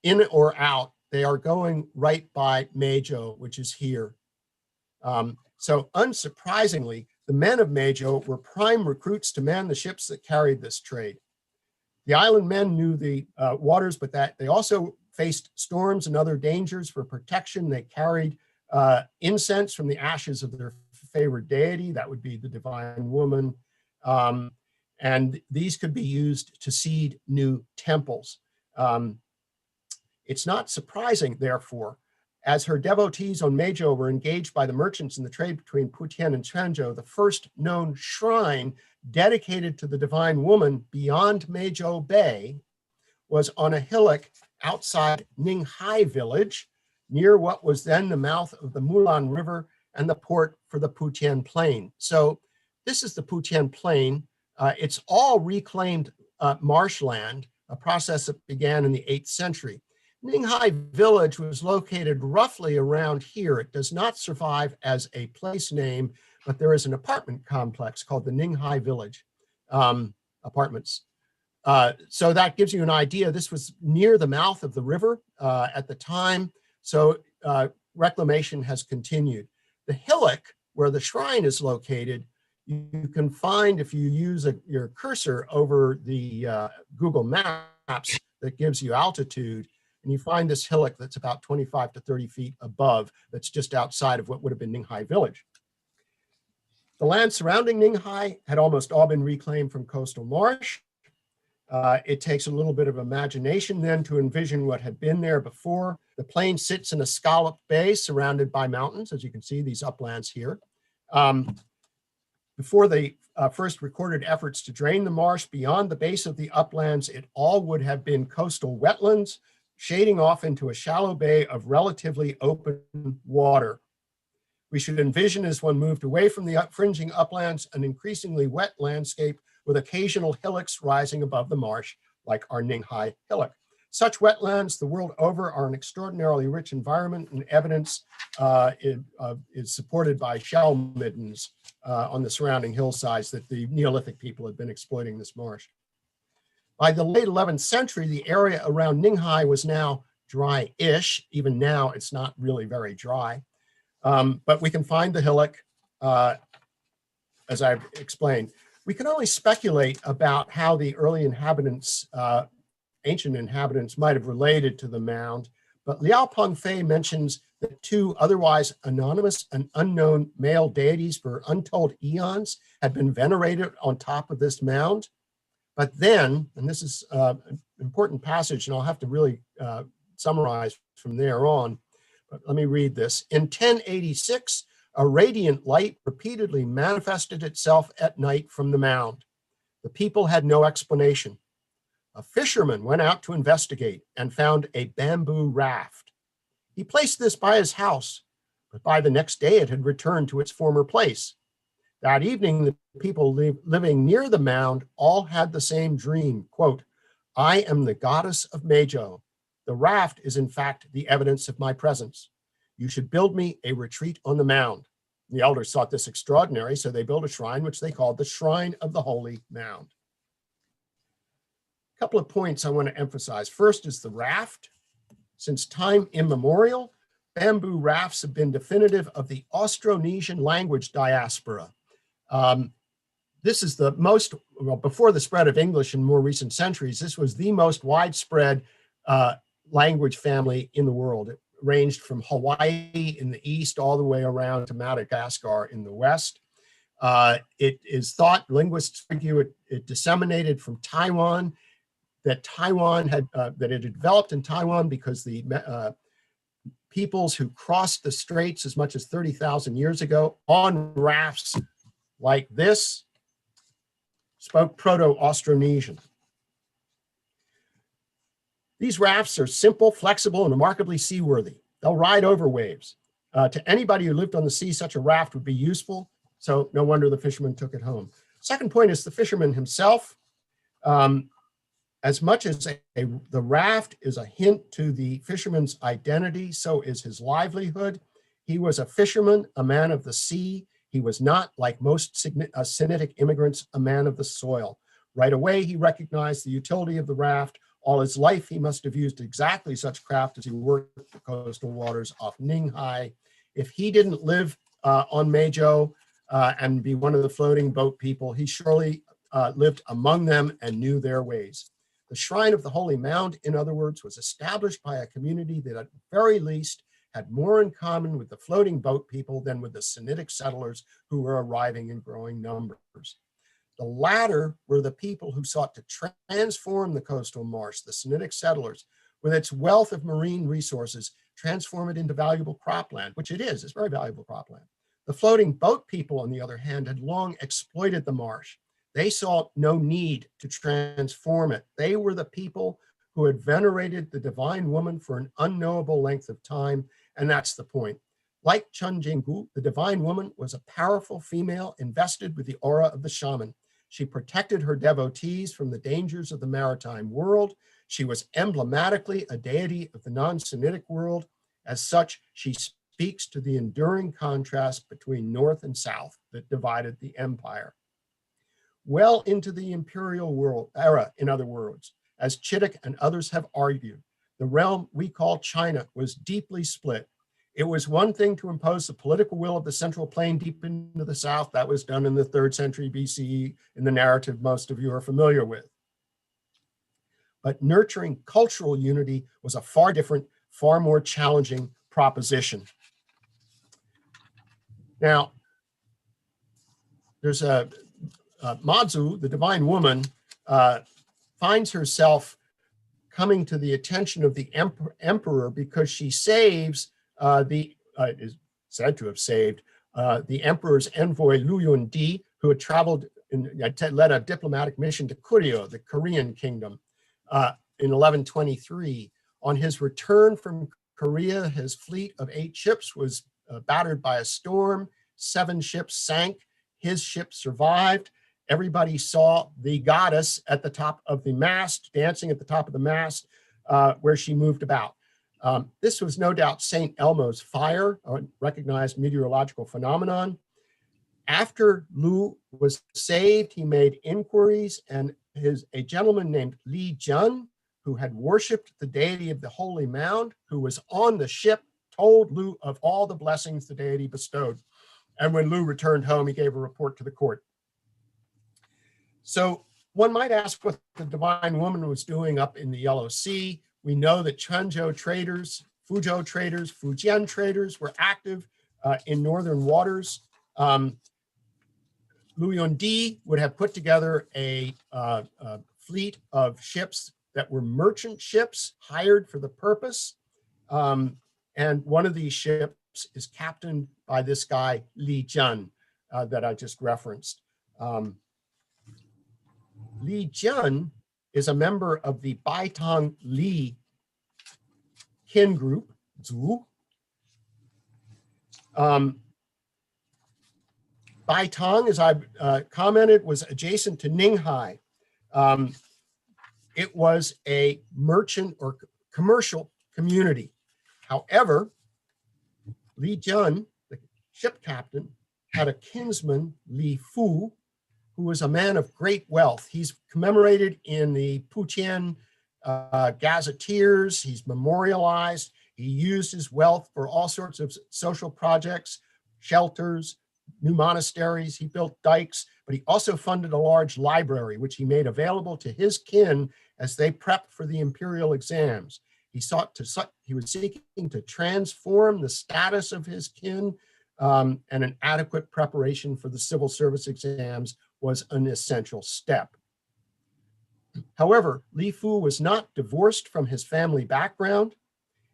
in or out, they are going right by Meizhou, which is here. So unsurprisingly, the men of Meizhou were prime recruits to man the ships that carried this trade. The island men knew the waters, but that they also faced storms and other dangers. For protection, they carried incense from the ashes of their favorite deity, that would be the divine woman, and these could be used to seed new temples. It's not surprising, therefore, as her devotees on Meizhou were engaged by the merchants in the trade between Putian and Zhangzhou, the first known shrine dedicated to the divine woman beyond Meizhou Bay was on a hillock outside Ninghal village, near what was then the mouth of the Mulan River and the port for the Putian Plain. So this is the Putian Plain. It's all reclaimed marshland, a process that began in the 8th century. Ninghal village was located roughly around here. It does not survive as a place name, but there is an apartment complex called the Ninghal Village apartments. So that gives you an idea. This was near the mouth of the river at the time. So reclamation has continued. The hillock where the shrine is located, you can find if you use your cursor over the Google Maps that gives you altitude, and you find this hillock that's about 25 to 30 feet above, that's just outside of what would have been Ninghal village. The land surrounding Ninghal had almost all been reclaimed from coastal marsh. It takes a little bit of imagination then to envision what had been there before. The plain sits in a scalloped bay surrounded by mountains, as you can see, these uplands here. Before the first recorded efforts to drain the marsh beyond the base of the uplands, it all would have been coastal wetlands, shading off into a shallow bay of relatively open water. We should envision, as one moved away from the fringing uplands, an increasingly wet landscape with occasional hillocks rising above the marsh, like our Ninghal hillock. Such wetlands the world over are an extraordinarily rich environment, and evidence is supported by shell middens on the surrounding hillsides that the Neolithic people had been exploiting this marsh. By the late 11th century, the area around Ninghal was now dry-ish. Even now, it's not really very dry. But we can find the hillock, as I've explained. We can only speculate about how the early inhabitants, ancient inhabitants, might have related to the mound, but Liao Pengfei mentions that 2 otherwise anonymous and unknown male deities for untold eons had been venerated on top of this mound. But then, and this is an important passage, and I'll have to really summarize from there on, but let me read this. In 1086, a radiant light repeatedly manifested itself at night from the mound. The people had no explanation. A fisherman went out to investigate and found a bamboo raft. He placed this by his house, but by the next day it had returned to its former place. That evening, the people living near the mound all had the same dream, quote, "I am the goddess of Meizhou. The raft is in fact the evidence of my presence. You should build me a retreat on the mound." The elders thought this extraordinary, so they built a shrine, which they called the Shrine of the Holy Mound. A couple of points I want to emphasize. First is the raft. Since time immemorial, bamboo rafts have been definitive of the Austronesian language diaspora. This is the most, well, before the spread of English in more recent centuries, this was the most widespread language family in the world. It ranged from Hawaii in the east all the way around to Madagascar in the west. It is thought, linguists argue, it disseminated from Taiwan, that Taiwan had, that it had developed in Taiwan because the peoples who crossed the straits as much as 30,000 years ago on rafts like this spoke Proto-Austronesian. These rafts are simple, flexible, and remarkably seaworthy. They'll ride over waves. To anybody who lived on the sea, such a raft would be useful, so no wonder the fisherman took it home. Second point is the fisherman himself. As much as the raft is a hint to the fisherman's identity, so is his livelihood. He was a fisherman, a man of the sea. He was not, like most Sinitic immigrants, a man of the soil. Right away, he recognized the utility of the raft. All his life, he must have used exactly such craft as he worked the coastal waters off Ninghal. If he didn't live on Meizhou and be one of the floating boat people, he surely lived among them and knew their ways. The Shrine of the Holy Mound, in other words, was established by a community that at the very least had more in common with the floating boat people than with the Sinitic settlers who were arriving in growing numbers. The latter were the people who sought to transform the coastal marsh, the Sinitic settlers, with its wealth of marine resources, transform it into valuable cropland, which it is. It's very valuable cropland. The floating boat people, on the other hand, had long exploited the marsh. They saw no need to transform it. They were the people who had venerated the divine woman for an unknowable length of time, and that's the point. Like Chunjingu, the divine woman was a powerful female invested with the aura of the shaman. She protected her devotees from the dangers of the maritime world. She was emblematically a deity of the non-Semitic world. As such, she speaks to the enduring contrast between North and South that divided the empire. Well into the imperial world era, in other words, as Chittick and others have argued, the realm we call China was deeply split. It was one thing to impose the political will of the Central Plain deep into the South. That was done in the 3rd century BCE in the narrative most of you are familiar with. But nurturing cultural unity was a far different, far more challenging proposition. Now, there's a Mazu, the divine woman, finds herself coming to the attention of the emperor because she saves is said to have saved the emperor's envoy Lu Yundi, who had traveled and led a diplomatic mission to Goryeo, the Korean kingdom, in 1123. On his return from Korea, his fleet of 8 ships was battered by a storm. 7 ships sank. His ship survived. Everybody saw the goddess at the top of the mast, dancing at the top of the mast, where she moved about. This was no doubt St. Elmo's fire, a recognized meteorological phenomenon. After Lu was saved, he made inquiries, and a gentleman named Li Jun, who had worshipped the deity of the Holy Mound, who was on the ship, told Lu of all the blessings the deity bestowed. And when Lu returned home, he gave a report to the court. So one might ask what the divine woman was doing up in the Yellow Sea. We know that Zhangzhou traders, Fuzhou traders, Fujian traders were active in northern waters. Lu Yundi would have put together a fleet of ships that were merchant ships hired for the purpose. And one of these ships is captained by this guy, Li Jun, that I just referenced. Li Jun is a member of the Btwn Li kin group, Zhu. Btwn, as I commented, was adjacent to Ninghal. It was a merchant or commercial community. However, Li Jun, the ship captain, had a kinsman, Li Fu, who was a man of great wealth. He's commemorated in the Putian gazetteers. He's memorialized. He used his wealth for all sorts of social projects, shelters, new monasteries. He built dikes, but he also funded a large library, which he made available to his kin as they prepped for the imperial exams. He was seeking to transform the status of his kin, and an adequate preparation for the civil service exams was an essential step. However, Li Fu was not divorced from his family background.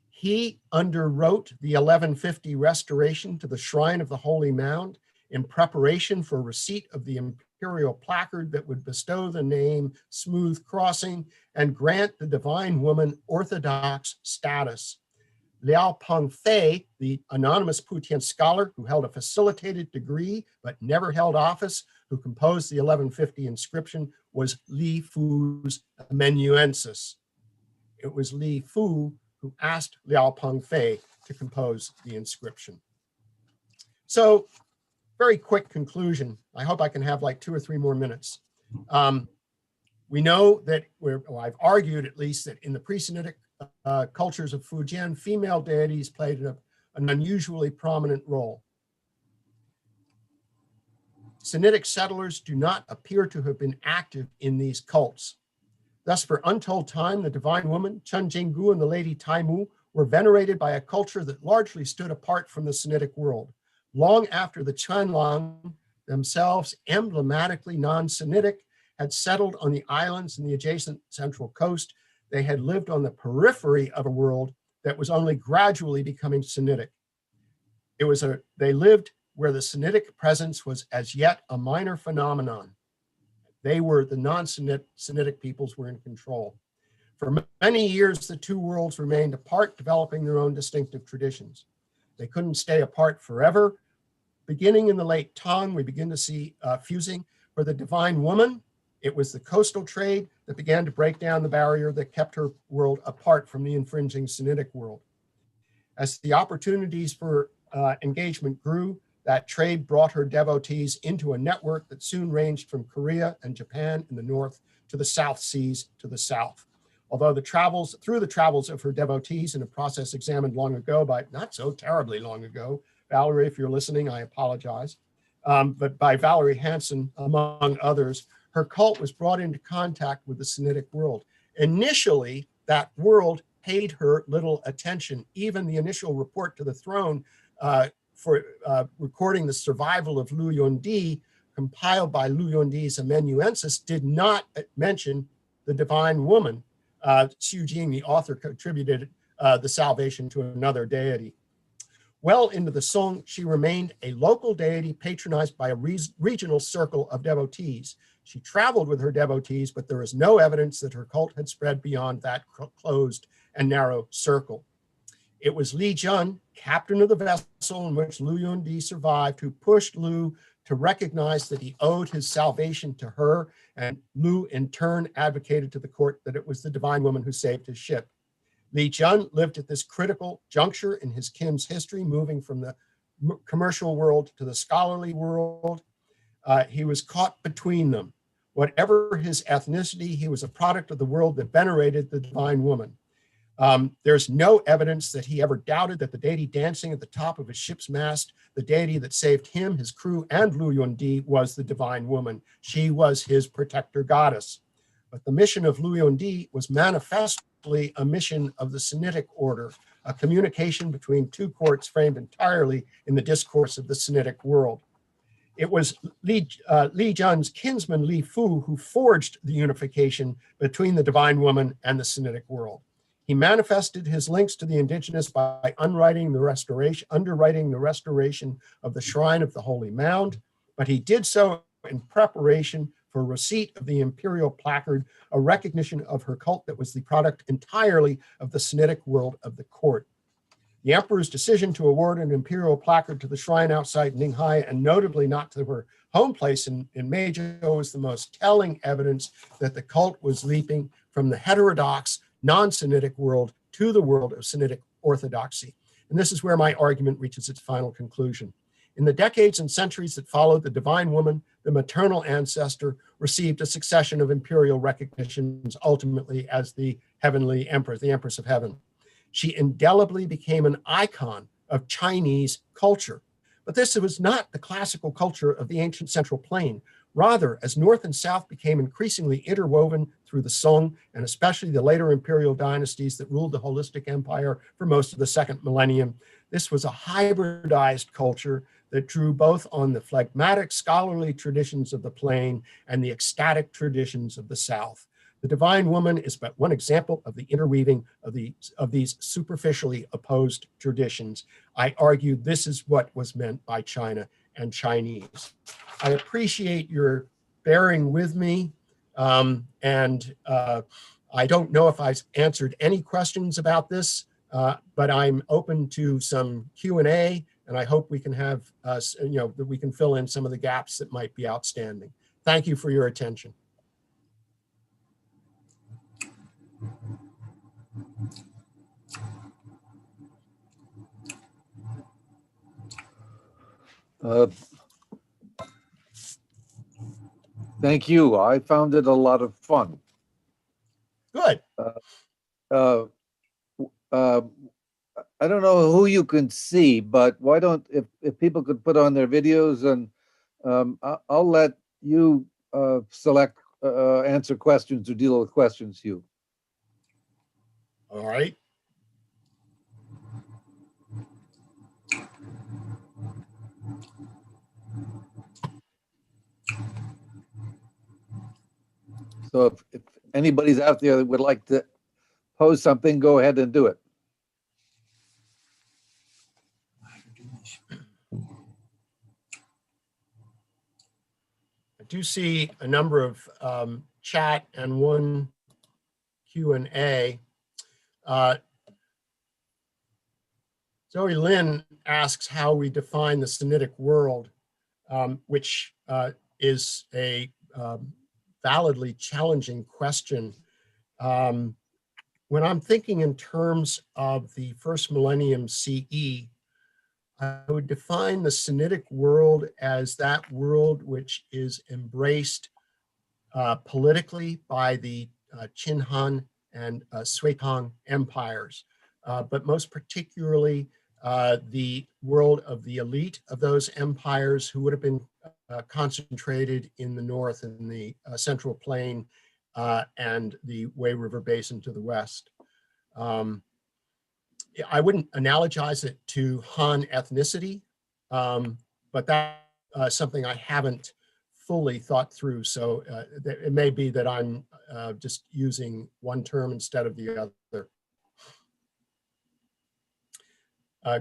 He underwrote the 1150 restoration to the Shrine of the Holy Mound in preparation for receipt of the imperial placard that would bestow the name Smooth Crossing and grant the divine woman orthodox status. Liao Pengfei, the anonymous Putian scholar who held a facilitated degree but never held office, who composed the 1150 inscription, was Li Fu's amanuensis. It was Li Fu who asked Liao Pengfei to compose the inscription. So, very quick conclusion. I hope I can have like 2 or 3 more minutes. We know that, I've argued at least, that in the pre-Sinitic cultures of Fujian, female deities played an unusually prominent role. Sinitic settlers do not appear to have been active in these cults. Thus, for untold time, the divine woman, Chunjingu, and the lady Taimu were venerated by a culture that largely stood apart from the Sinitic world. Long after the Qianlong, themselves emblematically non-Sinitic, had settled on the islands in the adjacent central coast, They had lived on the periphery of a world that was only gradually becoming Sinitic. They lived where the Sinitic presence was as yet a minor phenomenon. They were the non-Sinitic peoples were in control. For many years, the two worlds remained apart, developing their own distinctive traditions. They couldn't stay apart forever. Beginning in the late Tang, we begin to see fusing. For the divine woman, it was the coastal trade that began to break down the barrier that kept her world apart from the infringing Sinitic world. As the opportunities for engagement grew, that trade brought her devotees into a network that soon ranged from Korea and Japan in the north to the South Seas to the south. Although through the travels of her devotees in a process examined long ago, by not so terribly long ago, Valerie, if you're listening, I apologize, but by Valerie Hansen, among others, her cult was brought into contact with the Sinitic world. Initially, that world paid her little attention. Even the initial report to the throne for recording the survival of Lu Yundi, compiled by Lu Yundi's amanuensis, did not mention the divine woman. Xu Jing, the author, contributed the salvation to another deity. Well into the Song, she remained a local deity patronized by a regional circle of devotees. She traveled with her devotees, but there is no evidence that her cult had spread beyond that closed and narrow circle. It was Li Jun, captain of the vessel in which Lu Yundi survived, who pushed Lu to recognize that he owed his salvation to her, and Lu in turn advocated to the court that it was the divine woman who saved his ship. Li Jun lived at this critical juncture in his kin's history, moving from the commercial world to the scholarly world. He was caught between them. Whatever his ethnicity, he was a product of the world that venerated the divine woman. There's no evidence that he ever doubted that the deity dancing at the top of his ship's mast, the deity that saved him, his crew, and Lu Yundi, was the divine woman. She was his protector goddess. But the mission of Lu Yundi was manifestly a mission of the Sinitic order, a communication between two courts framed entirely in the discourse of the Sinitic world. It was Li Jun's kinsman Li Fu who forged the unification between the divine woman and the Sinitic world. He manifested his links to the indigenous by underwriting the restoration of the Shrine of the Holy Mound, but he did so in preparation for receipt of the imperial placard, a recognition of her cult that was the product entirely of the Sinitic world of the court. The emperor's decision to award an imperial placard to the shrine outside Ninghal, and notably not to her home place in Meizhou, is the most telling evidence that the cult was leaping from the heterodox, non-Sinitic world to the world of Sinitic orthodoxy. And this is where my argument reaches its final conclusion. In the decades and centuries that followed, the divine woman, the maternal ancestor, received a succession of imperial recognitions, ultimately as the heavenly empress, the empress of heaven. She indelibly became an icon of Chinese culture. But this was not the classical culture of the ancient Central Plain. Rather, as North and South became increasingly interwoven through the Song, and especially the later imperial dynasties that ruled the holistic empire for most of the second millennium, this was a hybridized culture that drew both on the phlegmatic scholarly traditions of the Plain and the ecstatic traditions of the South. The divine woman is but one example of the interweaving of these superficially opposed traditions. I argue this is what was meant by China and Chinese. I appreciate your bearing with me, and I don't know if I've answered any questions about this, but I'm open to some Q&A, and I hope we can have, that we can fill in some of the gaps that might be outstanding. Thank you for your attention. Thank you. I found it a lot of fun. Good. I don't know who you can see, but why don't, if people could put on their videos, and I'll let you select, answer questions or deal with questions, Hugh. All right. So if anybody's out there that would like to pose something, go ahead and do it. I do see a number of chat and one Q&A. Zoe Lynn asks how we define the Sinitic world, which is a validly challenging question. When I'm thinking in terms of the first millennium CE, I would define the Sinitic world as that world which is embraced politically by the Qin Han and Sui Tang empires, but most particularly the world of the elite of those empires who would have been concentrated in the north in the Central Plain and the Wei River Basin to the west. I wouldn't analogize it to Han ethnicity, but that's something I haven't fully thought through. So it may be that I'm just using one term instead of the other.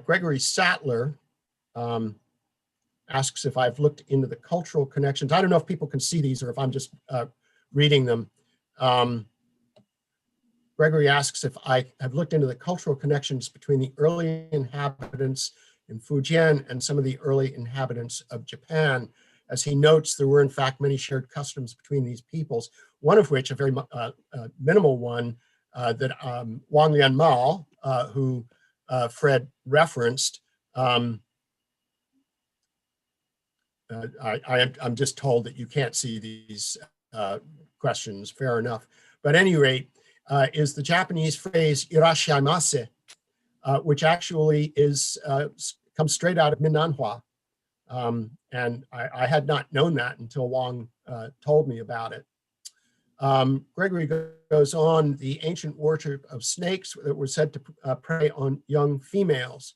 Gregory Sattler asks if I've looked into the cultural connections. I don't know if people can see these or if I'm just reading them. Gregory asks if I have looked into the cultural connections between the early inhabitants in Fujian and some of the early inhabitants of Japan. As he notes, there were in fact many shared customs between these peoples, one of which, a very minimal one, that Wang Lianmao, who Fred referenced, I'm just told that you can't see these questions, fair enough. But at any rate, is the Japanese phrase irashaimase, which actually comes straight out of Minanhua. And I had not known that until Wang told me about it. Gregory goes on, the ancient worship of snakes that were said to prey on young females.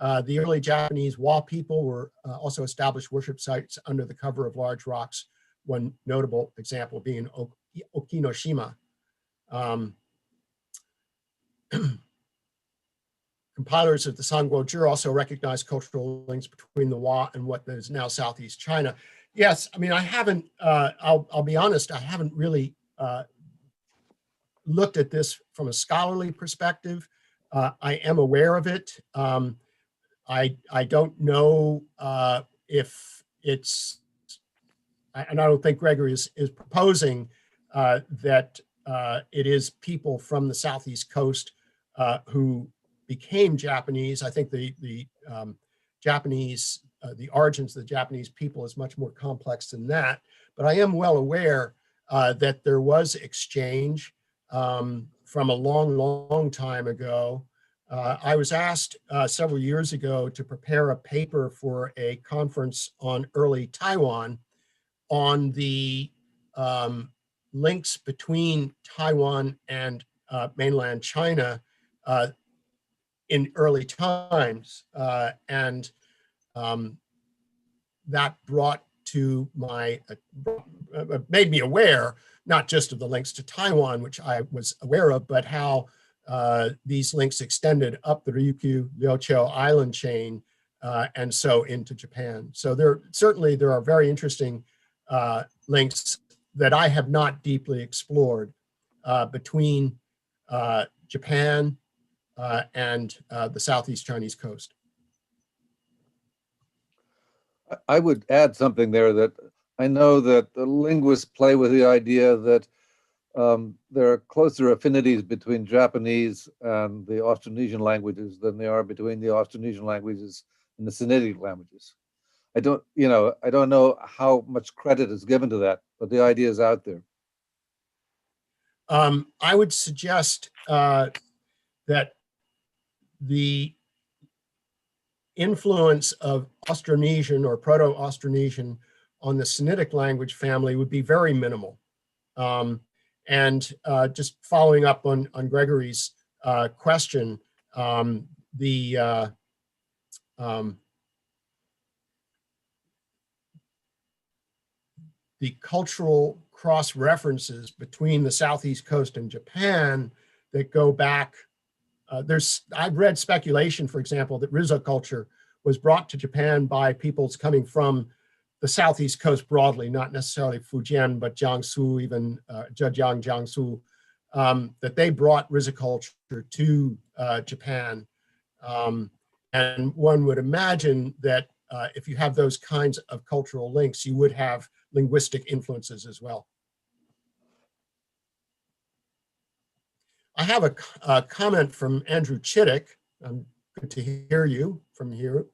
The early Japanese Wa people were also established worship sites under the cover of large rocks, one notable example being Okinoshima. Compilers of the Sangguo Zhi also recognize cultural links between the Wa and what is now Southeast China. Yes, I mean, I haven't, I'll be honest, I haven't really looked at this from a scholarly perspective. I am aware of it. I don't know if it's, and I don't think Gregory is proposing that it is people from the Southeast coast who became Japanese. I think the Japanese, the origins of the Japanese people is much more complex than that. But I am well aware that there was exchange from a long, long time ago. I was asked several years ago to prepare a paper for a conference on early Taiwan on the links between Taiwan and mainland China in early times. And that brought to my, made me aware, not just of the links to Taiwan, which I was aware of, but how these links extended up the Ryukyu Liuqiu island chain and so into Japan. So there are very interesting links that I have not deeply explored between Japan and the Southeast Chinese coast. I would add something there that I know that the linguists play with the idea that there are closer affinities between Japanese and the Austronesian languages than there are between the Austronesian languages and the Sinitic languages. I don't know how much credit is given to that, but the idea is out there. I would suggest that the influence of Austronesian or Proto-Austronesian on the Sinitic language family would be very minimal. And just following up on Gregory's question, the cultural cross references between the Southeast coast and Japan that go back. I've read speculation, for example, that Rizhou culture was brought to Japan by peoples coming from the southeast coast broadly, not necessarily Fujian, but Jiangsu, even Zhejiang, Jiangsu, that they brought Rizhou culture to Japan. And one would imagine that if you have those kinds of cultural links, you would have linguistic influences as well. I have a comment from Andrew Chittick. Good to hear from you.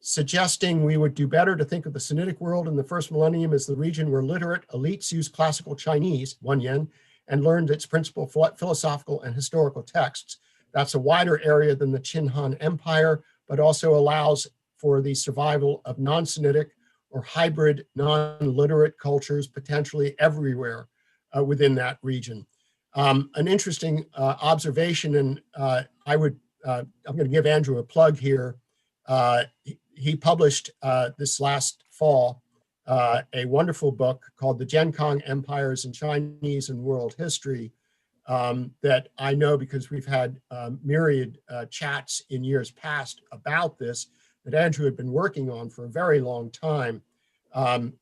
Suggesting we would do better to think of the Sinitic world in the first millennium as the region where literate elites used classical Chinese, Wanyan, and learned its principal philosophical and historical texts. That's a wider area than the Qin Han Empire, but also allows for the survival of non-Sinitic or hybrid non-literate cultures potentially everywhere within that region. An interesting observation, and I'm going to give Andrew a plug here. He published this last fall a wonderful book called The Genkong Empires in Chinese and World History that I know because we've had myriad chats in years past about this, that Andrew had been working on for a very long time,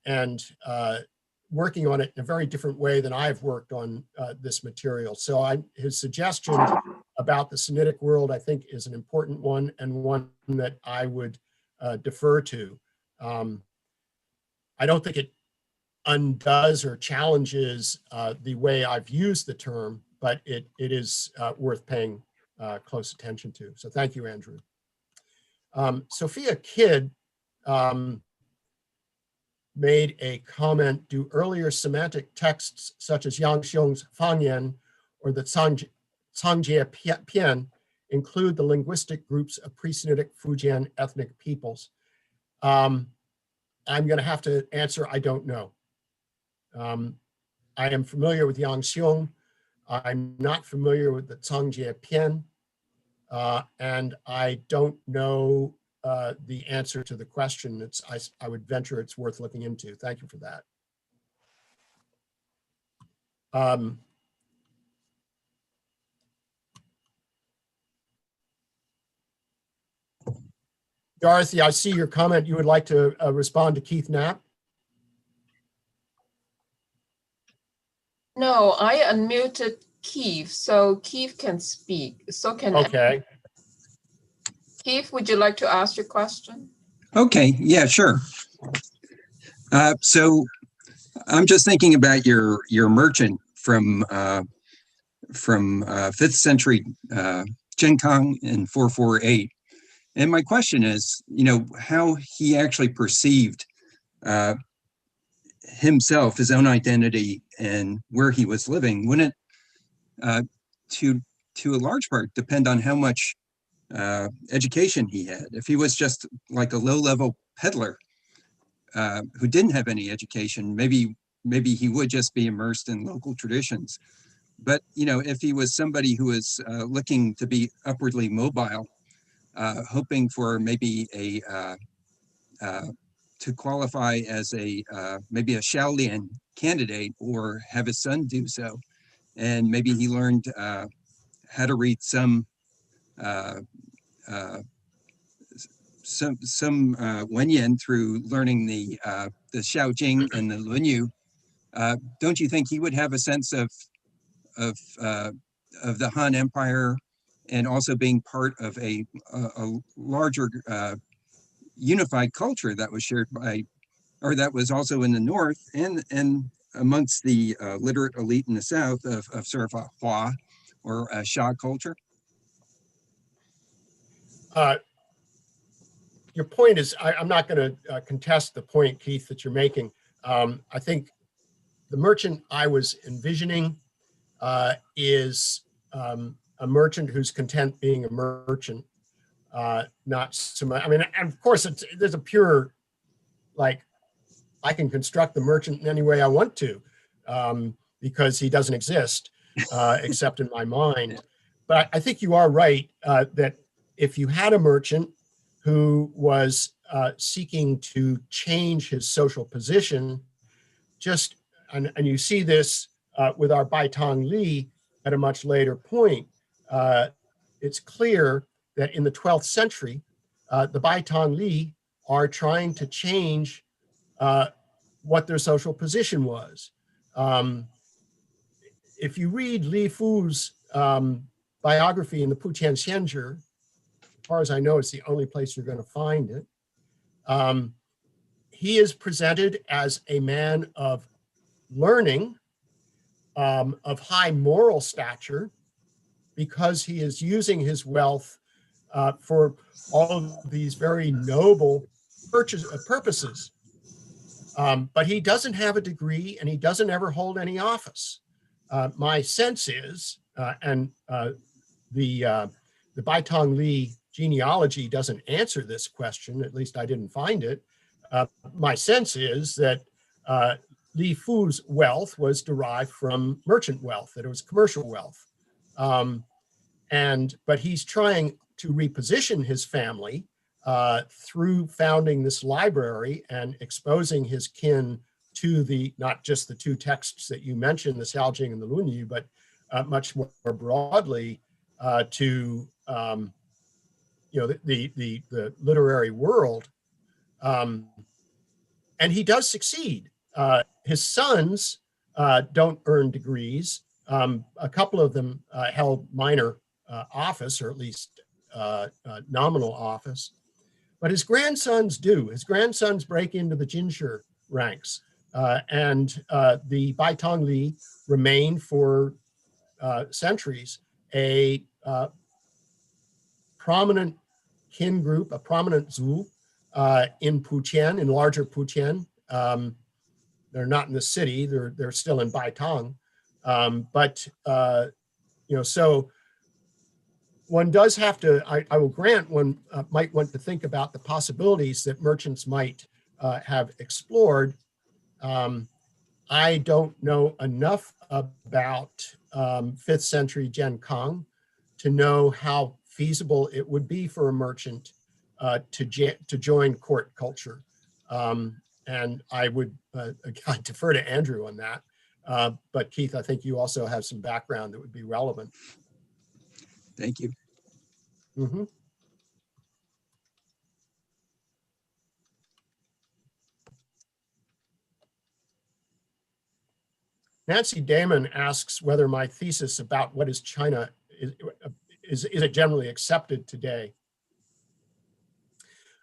and working on it in a very different way than I've worked on this material. So his suggestion about the Sinitic world, I think, is an important one, and one that I would defer to. I don't think it undoes or challenges the way I've used the term, but it is worth paying close attention to. So thank you, Andrew. Sophia Kidd made a comment: do earlier semantic texts such as Yang Xiong's Fangyan or the Zhangjie Pian include the linguistic groups of pre-Sinitic Fujian ethnic peoples? I'm going to have to answer, I don't know. I am familiar with Yang Xiong. I'm not familiar with the Zhangjie Pian, and I don't know the answer to the question. I would venture it's worth looking into. Thank you for that. Dorothy, I see your comment. You would like to respond to Keith Knapp? No, I unmuted Keith, so Keith can speak. So can Okay. Keith, would you like to ask your question? Okay, yeah, sure. So I'm just thinking about your merchant from 5th century Genkong in 448. And my question is, how he actually perceived himself, his own identity, and where he was living. Wouldn't it, to a large part, depend on how much education he had? If he was just like a low-level peddler who didn't have any education, maybe he would just be immersed in local traditions. But if he was somebody who was looking to be upwardly mobile, hoping for maybe to qualify as maybe a Shaolian candidate or have his son do so, and maybe he learned how to read some Wenyan through learning the Xiaojing and the Lunyu. Don't you think he would have a sense of the Han Empire, and also being part of a larger unified culture that was shared by, or that was also in the north and amongst the literate elite in the south of sort of a Hua or a Xia culture? Your point is, I'm not going to contest the point, Keith, that you're making. I think the merchant I was envisioning is a merchant who's content being a merchant, not so much. I mean, and of course, there's a pure, like, I can construct the merchant in any way I want to, because he doesn't exist except in my mind. But I think you are right that if you had a merchant who was seeking to change his social position, and you see this with our Baitang Li at a much later point, it's clear that in the 12th century, the Baitang Li are trying to change what their social position was. If you read Li Fu's biography in the Putian Xianzhi, as far as I know, it's the only place you're going to find it. He is presented as a man of learning, of high moral stature, because he is using his wealth for all of these very noble purposes. But he doesn't have a degree and he doesn't ever hold any office. My sense is, and the Baitang Li genealogy doesn't answer this question, at least I didn't find it. My sense is that Li Fu's wealth was derived from merchant wealth, that it was commercial wealth. But he's trying to reposition his family through founding this library and exposing his kin to not just the two texts that you mentioned, the Xiaojing and the Lunyu, but much more broadly to the literary world. And he does succeed. His sons don't earn degrees. A couple of them held minor office, or at least nominal office. But his grandsons do. His grandsons break into the Jinshi ranks. And the Baitang Li remain for centuries a prominent kin group, a prominent zhu in Putian, in larger Putian. They're not in the city, they're still in Baitang. So one does have to, I will grant one might want to think about the possibilities that merchants might have explored. I don't know enough about 5th century Zhenkang to know how feasible it would be for a merchant to join court culture. And I would I'd defer to Andrew on that. But Keith, I think you also have some background that would be relevant. Thank you. Mm-hmm. Nancy Damon asks whether my thesis about what is China is it generally accepted today?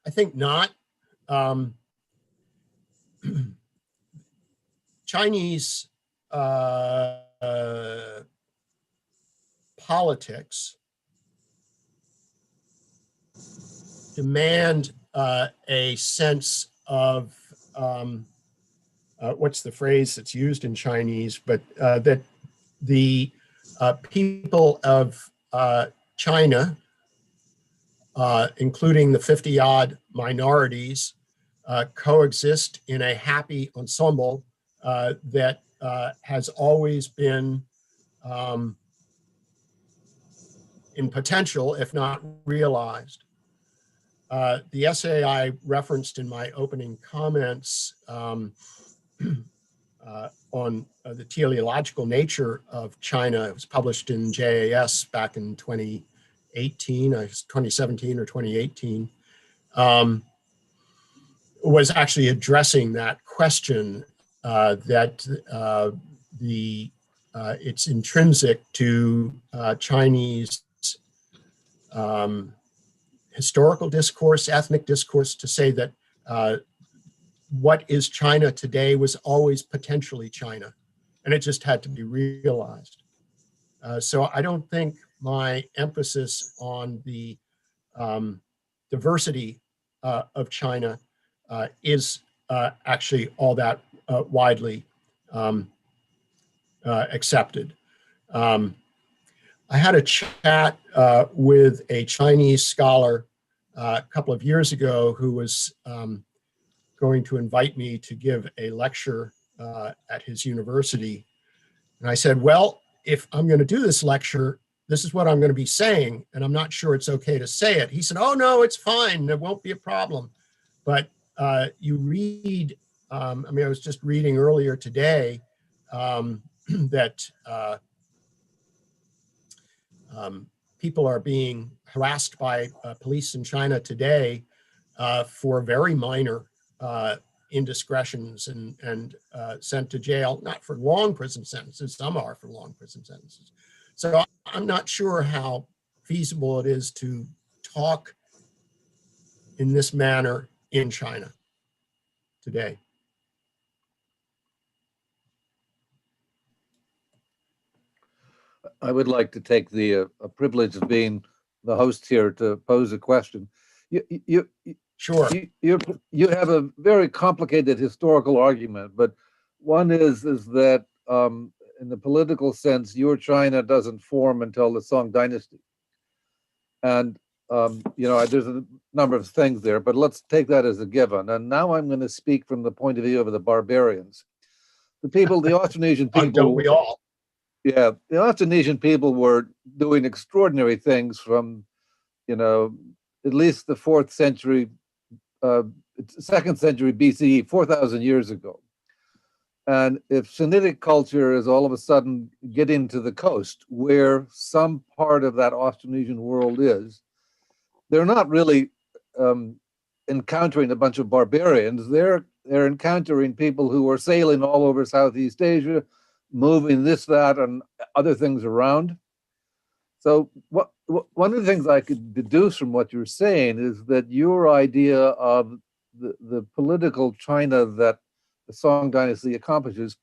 I think not. Chinese politics demand a sense of what's the phrase that's used in Chinese, but that the people of China, including the 50-odd minorities, coexist in a happy ensemble that has always been in potential, if not realized. The essay I referenced in my opening comments on the teleological nature of China, it was published in JAS back in 2017 or 2018, was actually addressing that question that it's intrinsic to Chinese historical discourse, ethnic discourse, to say that what is China today was always potentially China, and it just had to be realized. So I don't think my emphasis on the diversity of China is actually all that widely accepted. I had a chat with a Chinese scholar a couple of years ago who was going to invite me to give a lecture at his university. And I said, well, if I'm going to do this lecture, this is what I'm going to be saying, and I'm not sure it's okay to say it. He said, oh, no, it's fine. There won't be a problem. But you read, I was just reading earlier today that people are being harassed by police in China today for very minor indiscretions and sent to jail, not for long prison sentences. Some are for long prison sentences. So I'm not sure how feasible it is to talk in this manner in China today. I would like to take the privilege of being the host here to pose a question. Sure. You have a very complicated historical argument, but one is that in the political sense, your China doesn't form until the Song Dynasty, and there's a number of things there, but let's take that as a given. And now I'm going to speak from the point of view of the barbarians, the Austronesian people. Don't we all? Yeah, the Austronesian people were doing extraordinary things from, at least the 2nd century BCE, 4,000 years ago. And if Sinitic culture is all of a sudden getting to the coast where some part of that Austronesian world is, they're not really encountering a bunch of barbarians. They're encountering people who are sailing all over Southeast Asia, moving this, that, and other things around. So one of the things I could deduce from what you're saying is that your idea of the political China that the Song Dynasty accomplishes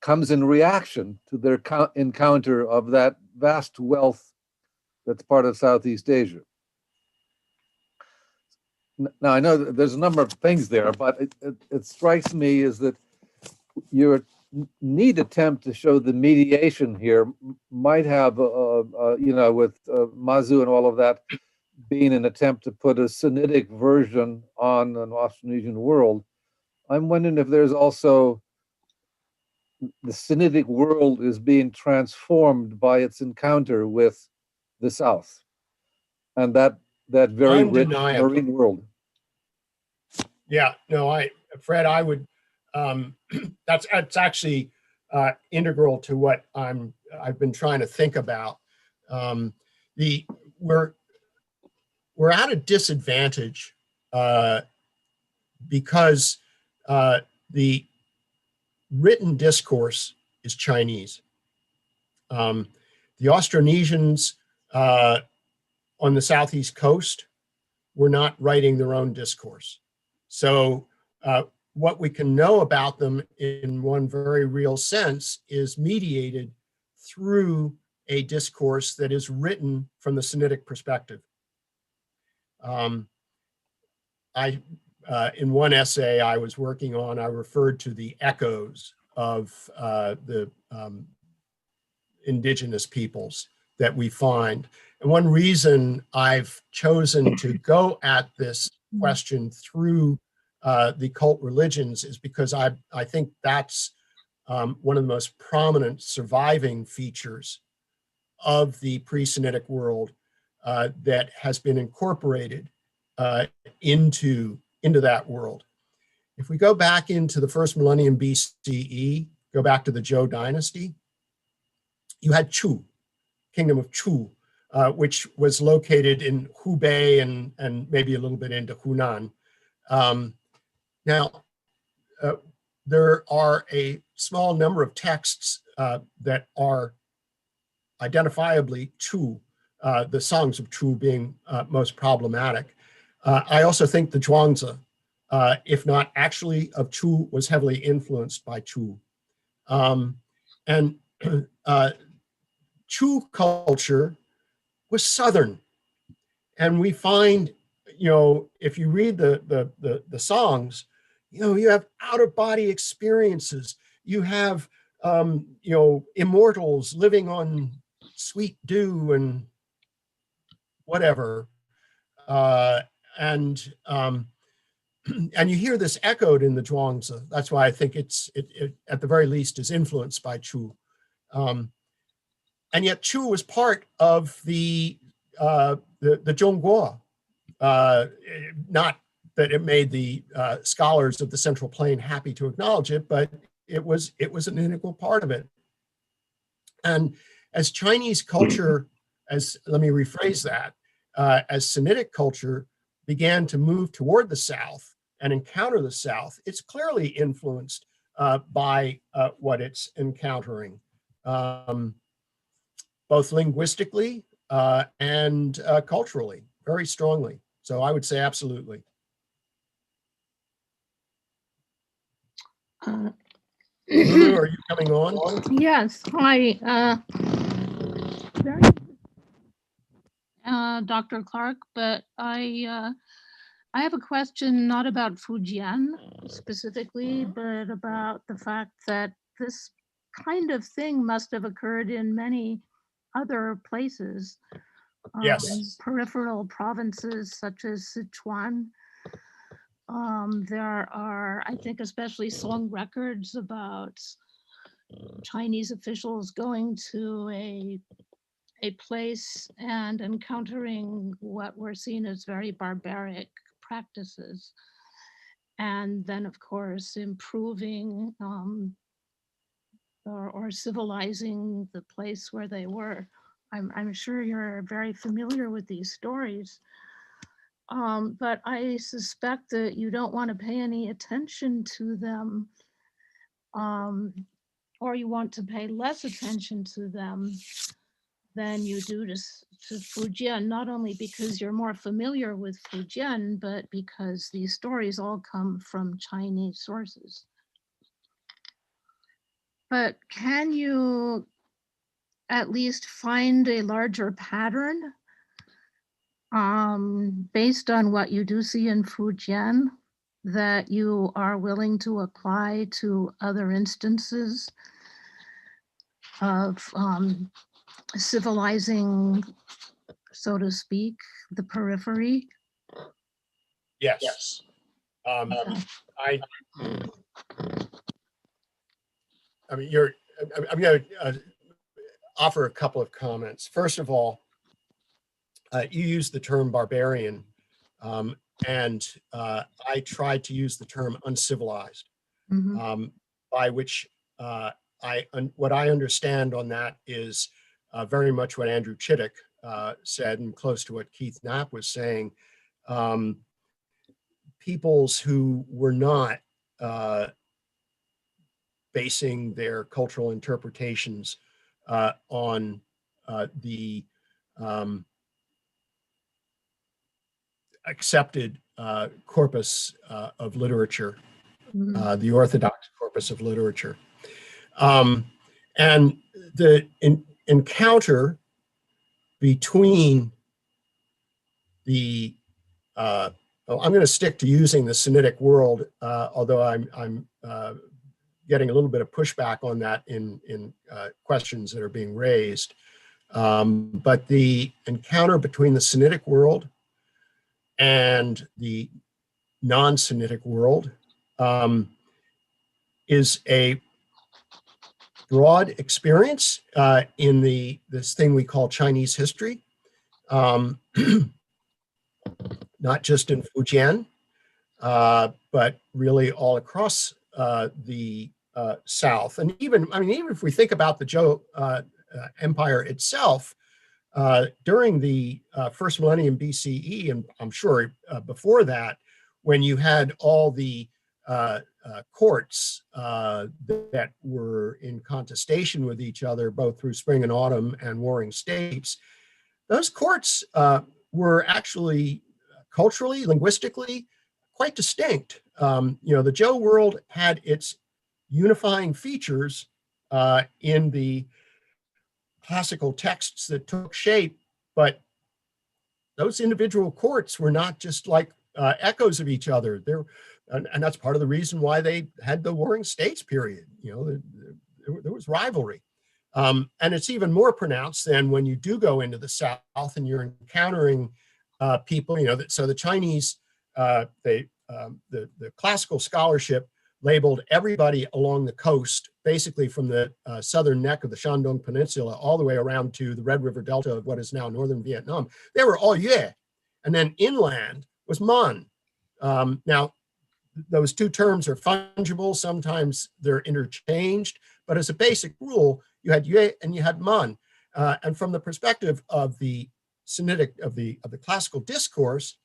comes in reaction to their encounter of that vast wealth that's part of Southeast Asia. Now, I know that there's a number of things there, but it strikes me is that your neat attempt to show the mediation here might have, with Mazu and all of that, being an attempt to put a Sinitic version on an Austronesian world. I'm wondering if there's also the Sinitic world is being transformed by its encounter with the South, and that very rich marine world. Yeah, no, Fred, I would. That's actually integral to what I've been trying to think about. We're at a disadvantage because the written discourse is Chinese. The Austronesians on the southeast coast were not writing their own discourse. So what we can know about them in one very real sense is mediated through a discourse that is written from the Sinitic perspective. In one essay I was working on, I referred to the echoes of the indigenous peoples that we find. And one reason I've chosen to go at this question through the cult religions is because I think that's one of the most prominent surviving features of the pre-Sinitic world that has been incorporated into that world. If we go back into the first millennium BCE, go back to the Zhou dynasty, you had Chu, kingdom of Chu, which was located in Hubei and maybe a little bit into Hunan. Now, there are a small number of texts that are identifiably Chu, the songs of Chu being most problematic. I also think the Zhuangzi, if not actually of Chu, was heavily influenced by Chu. And Chu culture was Southern. And we find, if you read the songs, you have out-of-body experiences. You have, immortals living on sweet dew and whatever. And you hear this echoed in the Zhuangzi. That's why I think it at the very least is influenced by Chu. And yet Chu was part of the Zhongguo. Not that it made the scholars of the Central Plain happy to acknowledge it, but it was an integral part of it. And as Chinese culture, let me rephrase that, as Sinitic culture began to move toward the South and encounter the South, it's clearly influenced by what it's encountering, both linguistically and culturally, very strongly. So I would say absolutely. Lulu, are you coming on? Yes, hi, Dr. Clark, but I have a question not about Fujian specifically, but about the fact that this kind of thing must have occurred in many other places. Yes. Peripheral provinces such as Sichuan. There are, I think, especially song records about Chinese officials going to a place and encountering what were seen as very barbaric practices. And then, of course, improving or civilizing the place where they were. I'm sure you're very familiar with these stories. But I suspect that you don't want to pay any attention to them, or you want to pay less attention to them than you do to Fujian, not only because you're more familiar with Fujian, but because these stories all come from Chinese sources. But can you at least find a larger pattern based on what you do see in Fujian that you are willing to apply to other instances of civilizing, so to speak, the periphery? Yes. I mean, I'm going to offer a couple of comments. First of all, you used the term barbarian, and I tried to use the term uncivilized, by which what I understand on that is very much what Andrew Chittick said, and close to what Keith Knapp was saying. Peoples who were not basing their cultural interpretations on the accepted corpus of literature, the orthodox corpus of literature. And the encounter between the, I'm going to stick to using the Sinitic world, although I'm getting a little bit of pushback on that in questions that are being raised. But the encounter between the Sinitic world and the non-Sinitic world is a broad experience in this thing we call Chinese history, not just in Fujian, but really all across the South. And even if we think about the Zhou Empire itself, during the first millennium BCE, and I'm sure before that, when you had all the courts that were in contestation with each other, both through spring and autumn and warring states, those courts were actually culturally, linguistically, quite distinct. The Zhou world had its unifying features in the classical texts that took shape, but those individual courts were not just like echoes of each other. And that's part of the reason why they had the warring states period. There was rivalry. And it's even more pronounced than when you do go into the South and you're encountering people, so the Chinese, the classical scholarship labeled everybody along the coast, basically from the southern neck of the Shandong Peninsula all the way around to the Red River Delta of what is now northern Vietnam. They were all Yue. And then inland was Man. Now, those two terms are fungible. Sometimes they're interchanged, But as a basic rule, you had Yue and you had Man. And from the perspective of the Sinitic, of the classical discourse,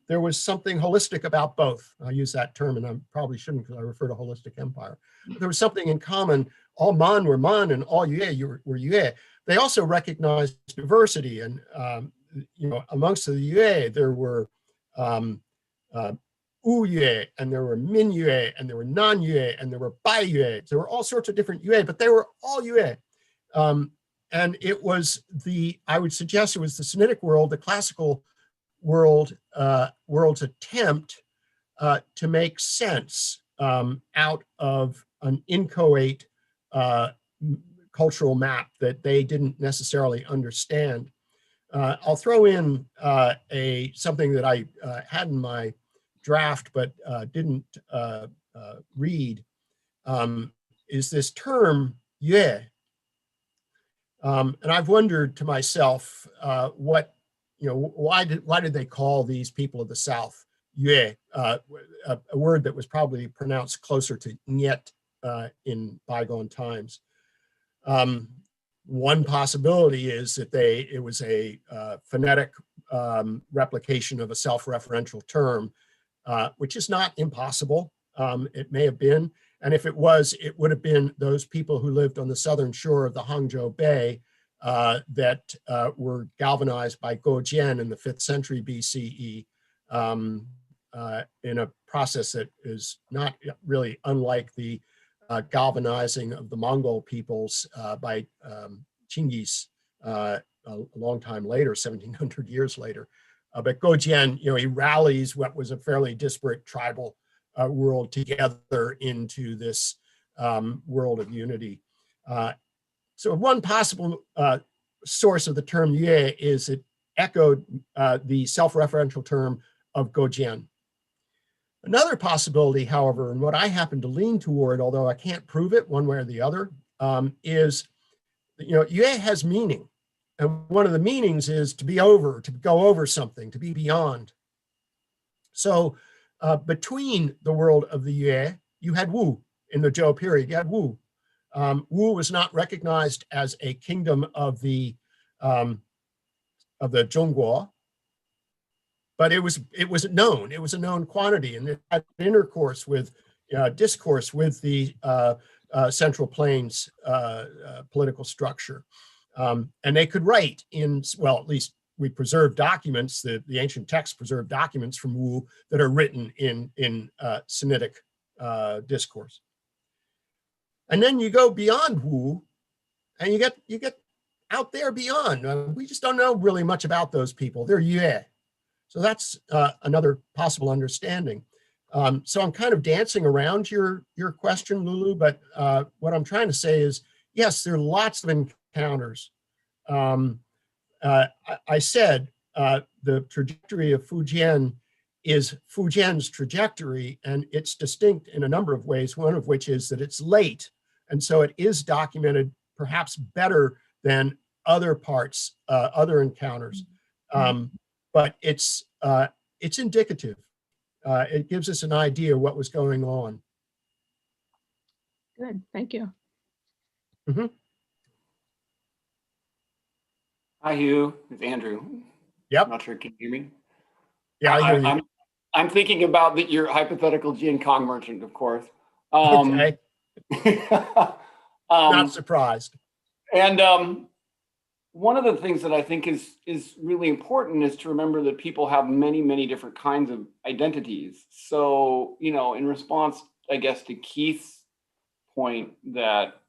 there was something holistic about both. I'll use that term, and I probably shouldn't because I refer to holistic empire. But there was something in common. All Man were Man and all Yue were Yue. They also recognized diversity, and amongst the Yue, there were Wu Yue, and there were Min Yue, and there were Nan Yue, and there were Bai Yue. There were all sorts of different Yue, but they were all Yue. And it was I would suggest it was the Sinitic world, the classical world's attempt to make sense out of an inchoate cultural map that they didn't necessarily understand. I'll throw in something that I had in my draft but didn't read, is this term Yue. And I've wondered to myself why did they call these people of the South Yue, a word that was probably pronounced closer to Niet in bygone times. One possibility is that it was a phonetic replication of a self-referential term, which is not impossible. It may have been, and if it was, it would have been those people who lived on the southern shore of the Zhangzhou Bay that were galvanized by Gojian in the 5th century BCE in a process that is not really unlike the galvanizing of the Mongol peoples by Chinggis a long time later, 1700 years later. But Gojian, he rallies what was a fairly disparate tribal world together into this world of unity. So one possible source of the term Yue is it echoed the self-referential term of Gojian. Another possibility, however, and what I happen to lean toward, although I can't prove it one way or the other, is, Yue has meaning. And one of the meanings is to be over, to go over something, to be beyond. So between the world of the Yue, you had Wu in the Zhou period, you had Wu. Wu was not recognized as a kingdom of the Zhongguo, but it was known. It was a known quantity, and it had discourse with the Central Plains political structure, and they could write at least we preserve documents. The ancient texts preserve documents from Wu that are written in Sinitic discourse. And then you go beyond Wu, and you get out there beyond. We just don't know really much about those people. They're Yue. So that's another possible understanding. So I'm kind of dancing around your question, Lulu, but what I'm trying to say is, yes, there are lots of encounters. I said the trajectory of Fujian is Fujian's trajectory, and it's distinct in a number of ways, one of which is that it's late. And so it is documented perhaps better than other parts, other encounters. But it's indicative. It gives us an idea of what was going on. Good, thank you. Mm-hmm. Hi, Hugh. It's Andrew. Yep. I'm not sure. Can you hear me? Yeah, I hear you. I'm thinking about your hypothetical Jian Kong merchant, of course. Okay. Not surprised. And one of the things that I think is really important is to remember that people have many, many different kinds of identities. So, in response, I guess, to Keith's point that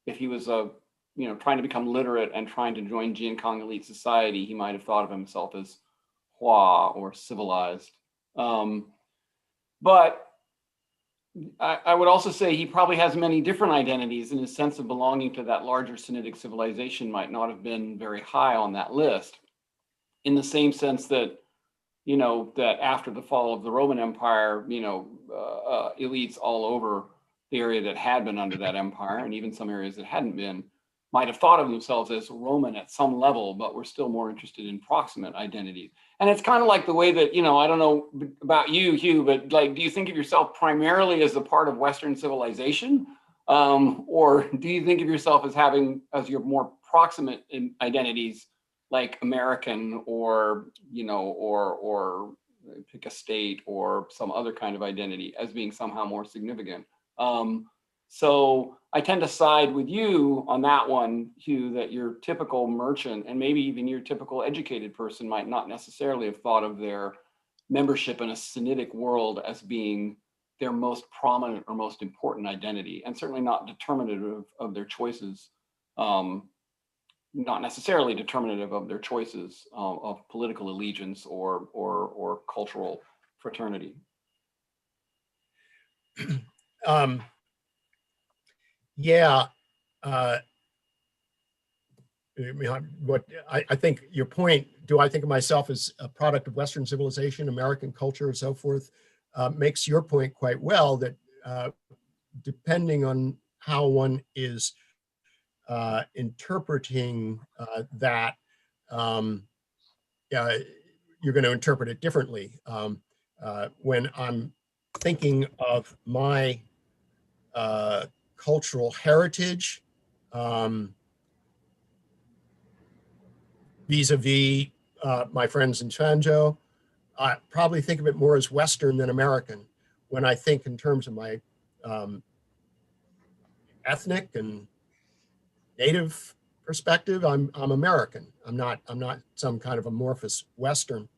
if he was trying to become literate and trying to join Jian Kong elite society, he might have thought of himself as Hua or civilized. But I would also say he probably has many different identities, and his sense of belonging to that larger Sinitic civilization might not have been very high on that list, in the same sense that, that after the fall of the Roman Empire, elites all over the area that had been under that empire, and even some areas that hadn't been, might have thought of themselves as Roman at some level, but were still more interested in proximate identities. And it's kind of like the way that, I don't know about you, Hugh, but do you think of yourself primarily as a part of Western civilization? Or do you think of yourself as having, as your more proximate identities, like American, or, you know, or pick a state or some other kind of identity as being somehow more significant? So I tend to side with you on that one, Hugh, that your typical merchant and maybe even your typical educated person might not necessarily have thought of their membership in a Sinitic world as being their most prominent or most important identity, and certainly not determinative of their choices, not necessarily determinative of their choices of political allegiance or cultural fraternity. Yeah. I think your point, do I think of myself as a product of Western civilization, American culture, and so forth, makes your point quite well, that depending on how one is interpreting that, you're going to interpret it differently. When I'm thinking of my cultural heritage, vis-a-vis my friends in Zhangzhou, I probably think of it more as Western than American. When I think in terms of my ethnic and native perspective, I'm American. I'm not some kind of amorphous Western.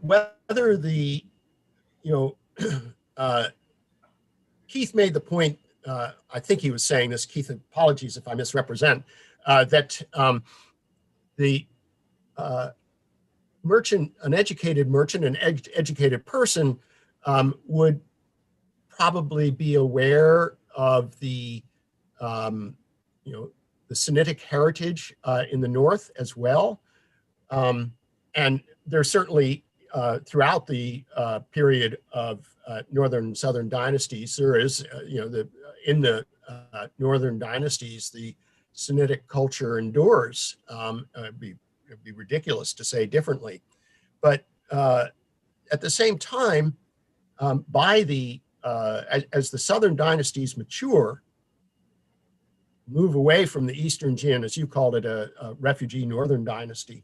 Whether the, you know, Keith made the point, I think he was saying this, Keith, apologies if I misrepresent, that the merchant, an educated merchant, an educated person would probably be aware of the, you know, the Sinitic heritage in the North as well. And there's certainly throughout the period of Northern and Southern dynasties, there is, you know, in the Northern dynasties, the Sinitic culture endures. It'd be ridiculous to say differently. But at the same time, by the, as the Southern dynasties mature, move away from the Eastern Jin, as you called it, a refugee Northern dynasty,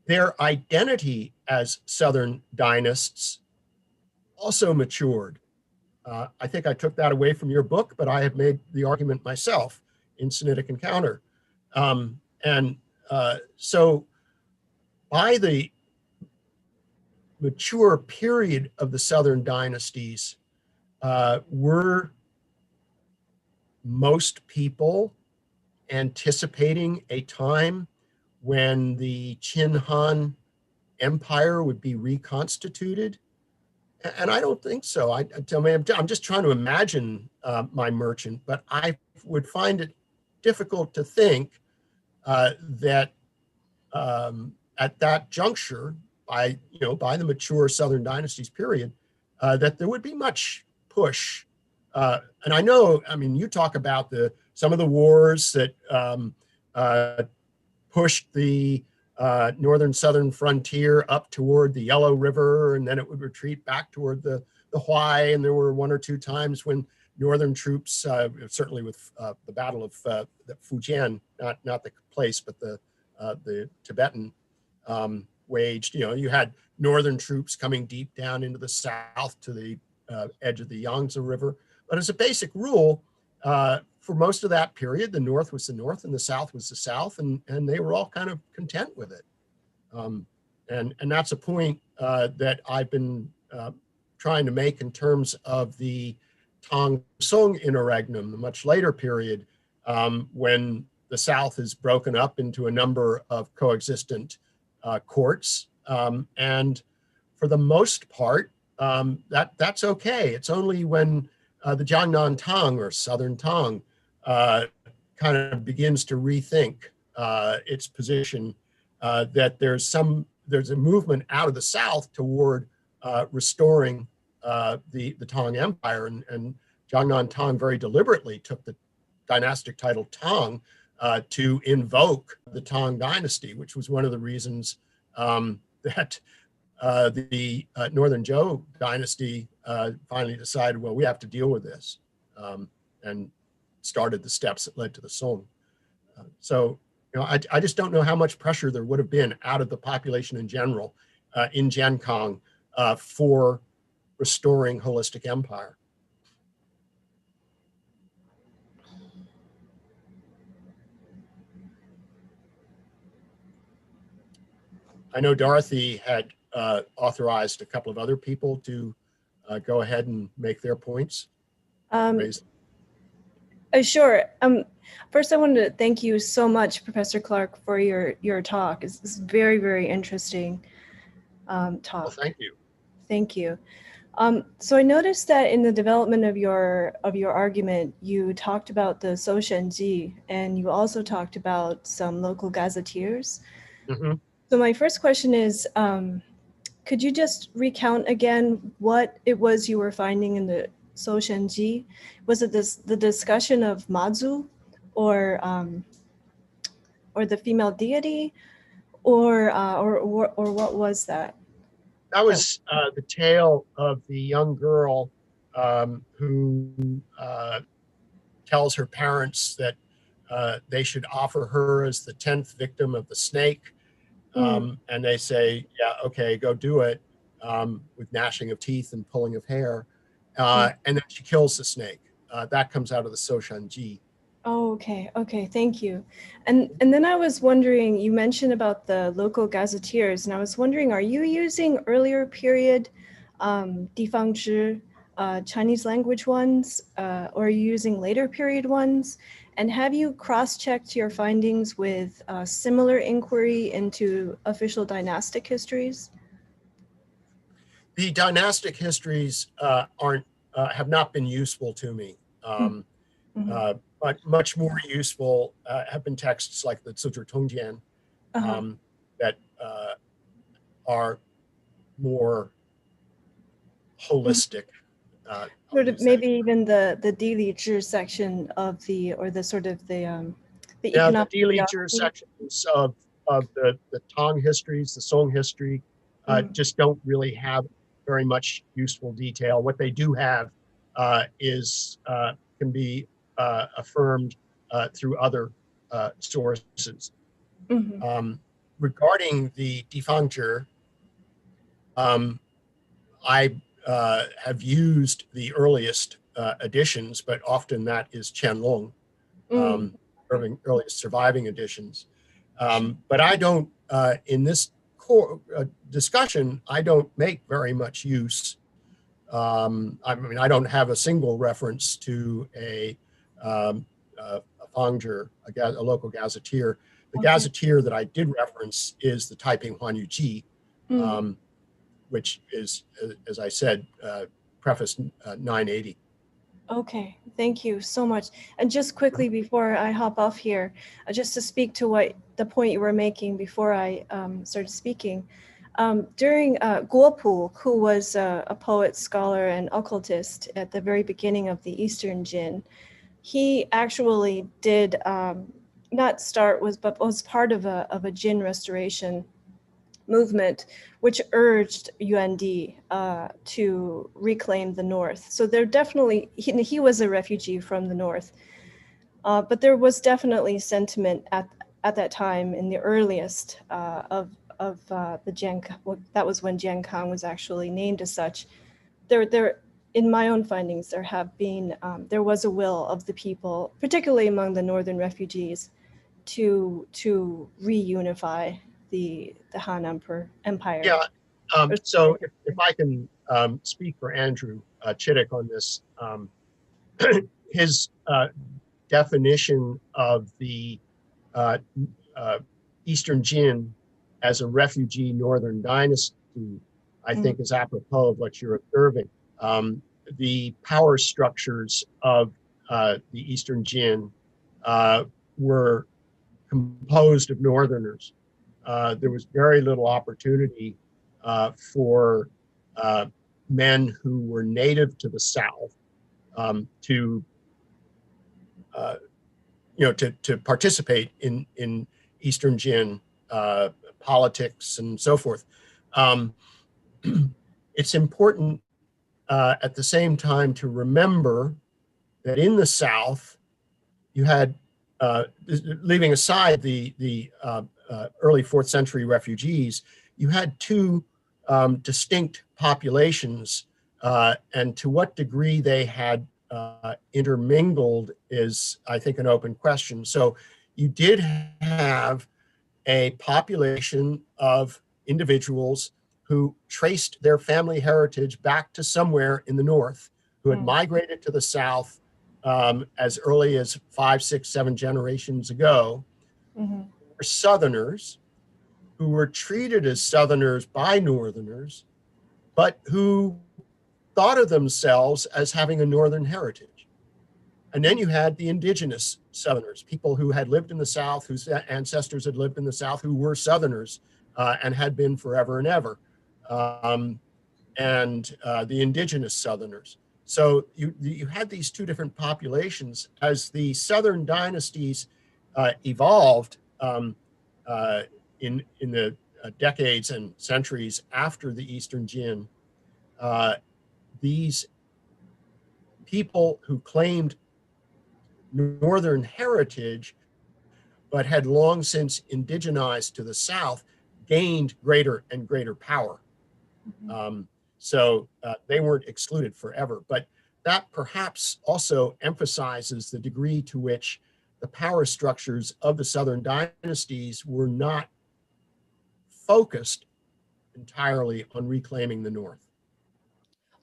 their identity as Southern dynasts also matured. I think I took that away from your book, but I have made the argument myself in Sinitic Encounter. So by the mature period of the Southern dynasties, were most people anticipating a time when the Qin Han Empire would be reconstituted? And I don't think so. I'm just trying to imagine my merchant, but I would find it difficult to think that at that juncture, by the mature Southern dynasties period, that there would be much push. And I know, I mean, you talk about some of the wars that pushed the northern southern frontier up toward the Yellow River, and then it would retreat back toward the Huai. And there were one or two times when northern troops, certainly with the Battle of the Putian, not the place, but the Tibetan, waged. You know, you had northern troops coming deep down into the south to the edge of the Yangtze River. But as a basic rule, for most of that period, the North was the North and the South was the South, and they were all kind of content with it. And that's a point that I've been trying to make in terms of the Tang Song interregnum, the much later period, when the South is broken up into a number of coexistent courts. And for the most part, that's okay. It's only when the Jiangnan Tang, or Southern Tang, kind of begins to rethink its position, that there's a movement out of the South toward restoring the Tang Empire, and Jiangnan Tang very deliberately took the dynastic title Tang to invoke the Tang dynasty, which was one of the reasons that the Northern Zhou dynasty finally decided, well, we have to deal with this, and started the steps that led to the Song. So, I just don't know how much pressure there would have been out of the population in general in Jiankang for restoring holistic empire. I know Dorothy had authorized a couple of other people to go ahead and make their points. Sure. First, I wanted to thank you so much, Professor Clark, for your talk. It's very, very interesting talk. Well, thank you. Thank you. So I noticed that in the development of your argument, you talked about the Soushenji, and you also talked about some local gazetteers. Mm-hmm. So my first question is, could you just recount again what it was you were finding in the Soushenji? Was it the discussion of Mazu, or the female deity, or what was that? That was the tale of the young girl who tells her parents that they should offer her as the 10th victim of the snake. And they say, yeah, okay, go do it, with gnashing of teeth and pulling of hair. And then she kills the snake. That comes out of the Soushenji. Oh, okay, thank you. And then I was wondering, you mentioned about the local gazetteers, and I was wondering, are you using earlier period Difangzhi Chinese language ones, or are you using later period ones? And have you cross-checked your findings with similar inquiry into official dynastic histories? The dynastic histories have not been useful to me. But much more useful have been texts like the Zizhi Tongjian that are more holistic. Sort of maybe even the Dili Zhi section of the economic. The Dili Zhi sections of the Tang histories, the Song history, just don't really have very much useful detail. What they do have can be affirmed through other sources. Regarding the Difangzhi, I have used the earliest editions, but often that is Qianlong, earliest surviving editions. But I don't, in this core discussion, I don't make very much use. I mean, I don't have a single reference to a Fangzhi, a local gazetteer. The gazetteer that I did reference is the Taiping Huanyuji, which is, as I said, preface 980. Okay, thank you so much. And just quickly before I hop off here, just to speak to the point you were making before I started speaking, during Guo Pu, who was a poet, scholar, and occultist at the very beginning of the Eastern Jin, he actually did but was part of a Jin restoration movement, which urged Yuandi to reclaim the north. So there definitely, he was a refugee from the north, but there was definitely sentiment at that time in the earliest of the Jiankang. That was when Jiankang was actually named as such. There, in my own findings, there was a will of the people, particularly among the northern refugees, to reunify the Han Empire. Yeah. So if I can speak for Andrew Chittick on this, his definition of the Eastern Jin as a refugee northern dynasty, I think is apropos of what you're observing. The power structures of the Eastern Jin were composed of northerners. There was very little opportunity for men who were native to the South to participate in Eastern Jin politics and so forth. it's important at the same time to remember that in the South, you had, leaving aside the early 4th century refugees, you had two distinct populations, and to what degree they had intermingled is, I think, an open question. So you did have a population of individuals who traced their family heritage back to somewhere in the north, who had migrated to the south as early as 5, 6, 7 generations ago, were Southerners, who were treated as Southerners by Northerners, but who thought of themselves as having a Northern heritage. And then you had the indigenous Southerners, people who had lived in the South, whose ancestors had lived in the South, who were Southerners and had been forever and ever, and the indigenous Southerners. So you had these two different populations. As the Southern dynasties evolved in the decades and centuries after the Eastern Jin, these people who claimed Northern heritage, but had long since indigenized to the South, gained greater and greater power. So they weren't excluded forever, but that perhaps also emphasizes the degree to which the power structures of the Southern dynasties were not focused entirely on reclaiming the North.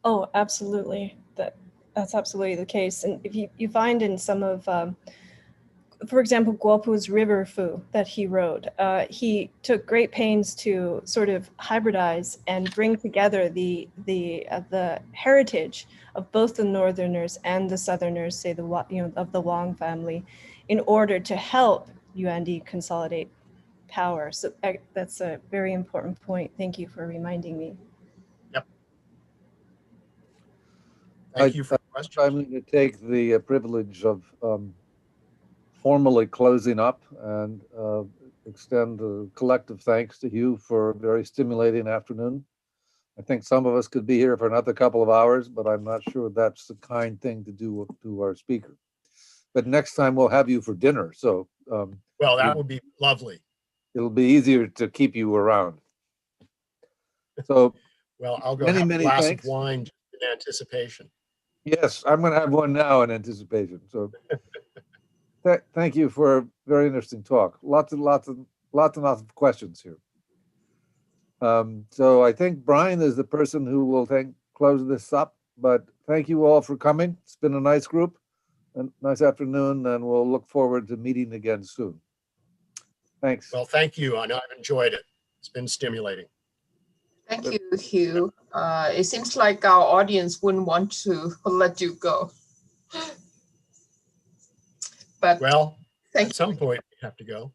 Oh, absolutely. That's absolutely the case. And if you find in some of, for example, Guopu's River Fu that he wrote, he took great pains to sort of hybridize and bring together the heritage of both the Northerners and the Southerners, say of the Wang family, in order to help Yuandi consolidate power. So that's a very important point. Thank you for reminding me. Yep. Thank you for the question. I'm going to take the privilege of formally closing up and extend a collective thanks to Hugh for a very stimulating afternoon. I think some of us could be here for another couple of hours, but I'm not sure that's the kind thing to do to our speaker. But next time we'll have you for dinner. So well, that would be lovely. It'll be easier to keep you around. So well, I'll go have a glass of wine in anticipation. Yes, I'm going to have one now in anticipation. So thank you for a very interesting talk. Lots and lots of questions here. So I think Brian is the person who will close this up, but thank you all for coming. It's been a nice group, a nice afternoon, and we'll look forward to meeting again soon. Thanks. Well, thank you. I know I've enjoyed it. It's been stimulating. Thank you, Hugh. It seems like our audience wouldn't want to let you go. But well, at some point, you have to go.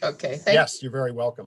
Okay. Yes, you're very welcome.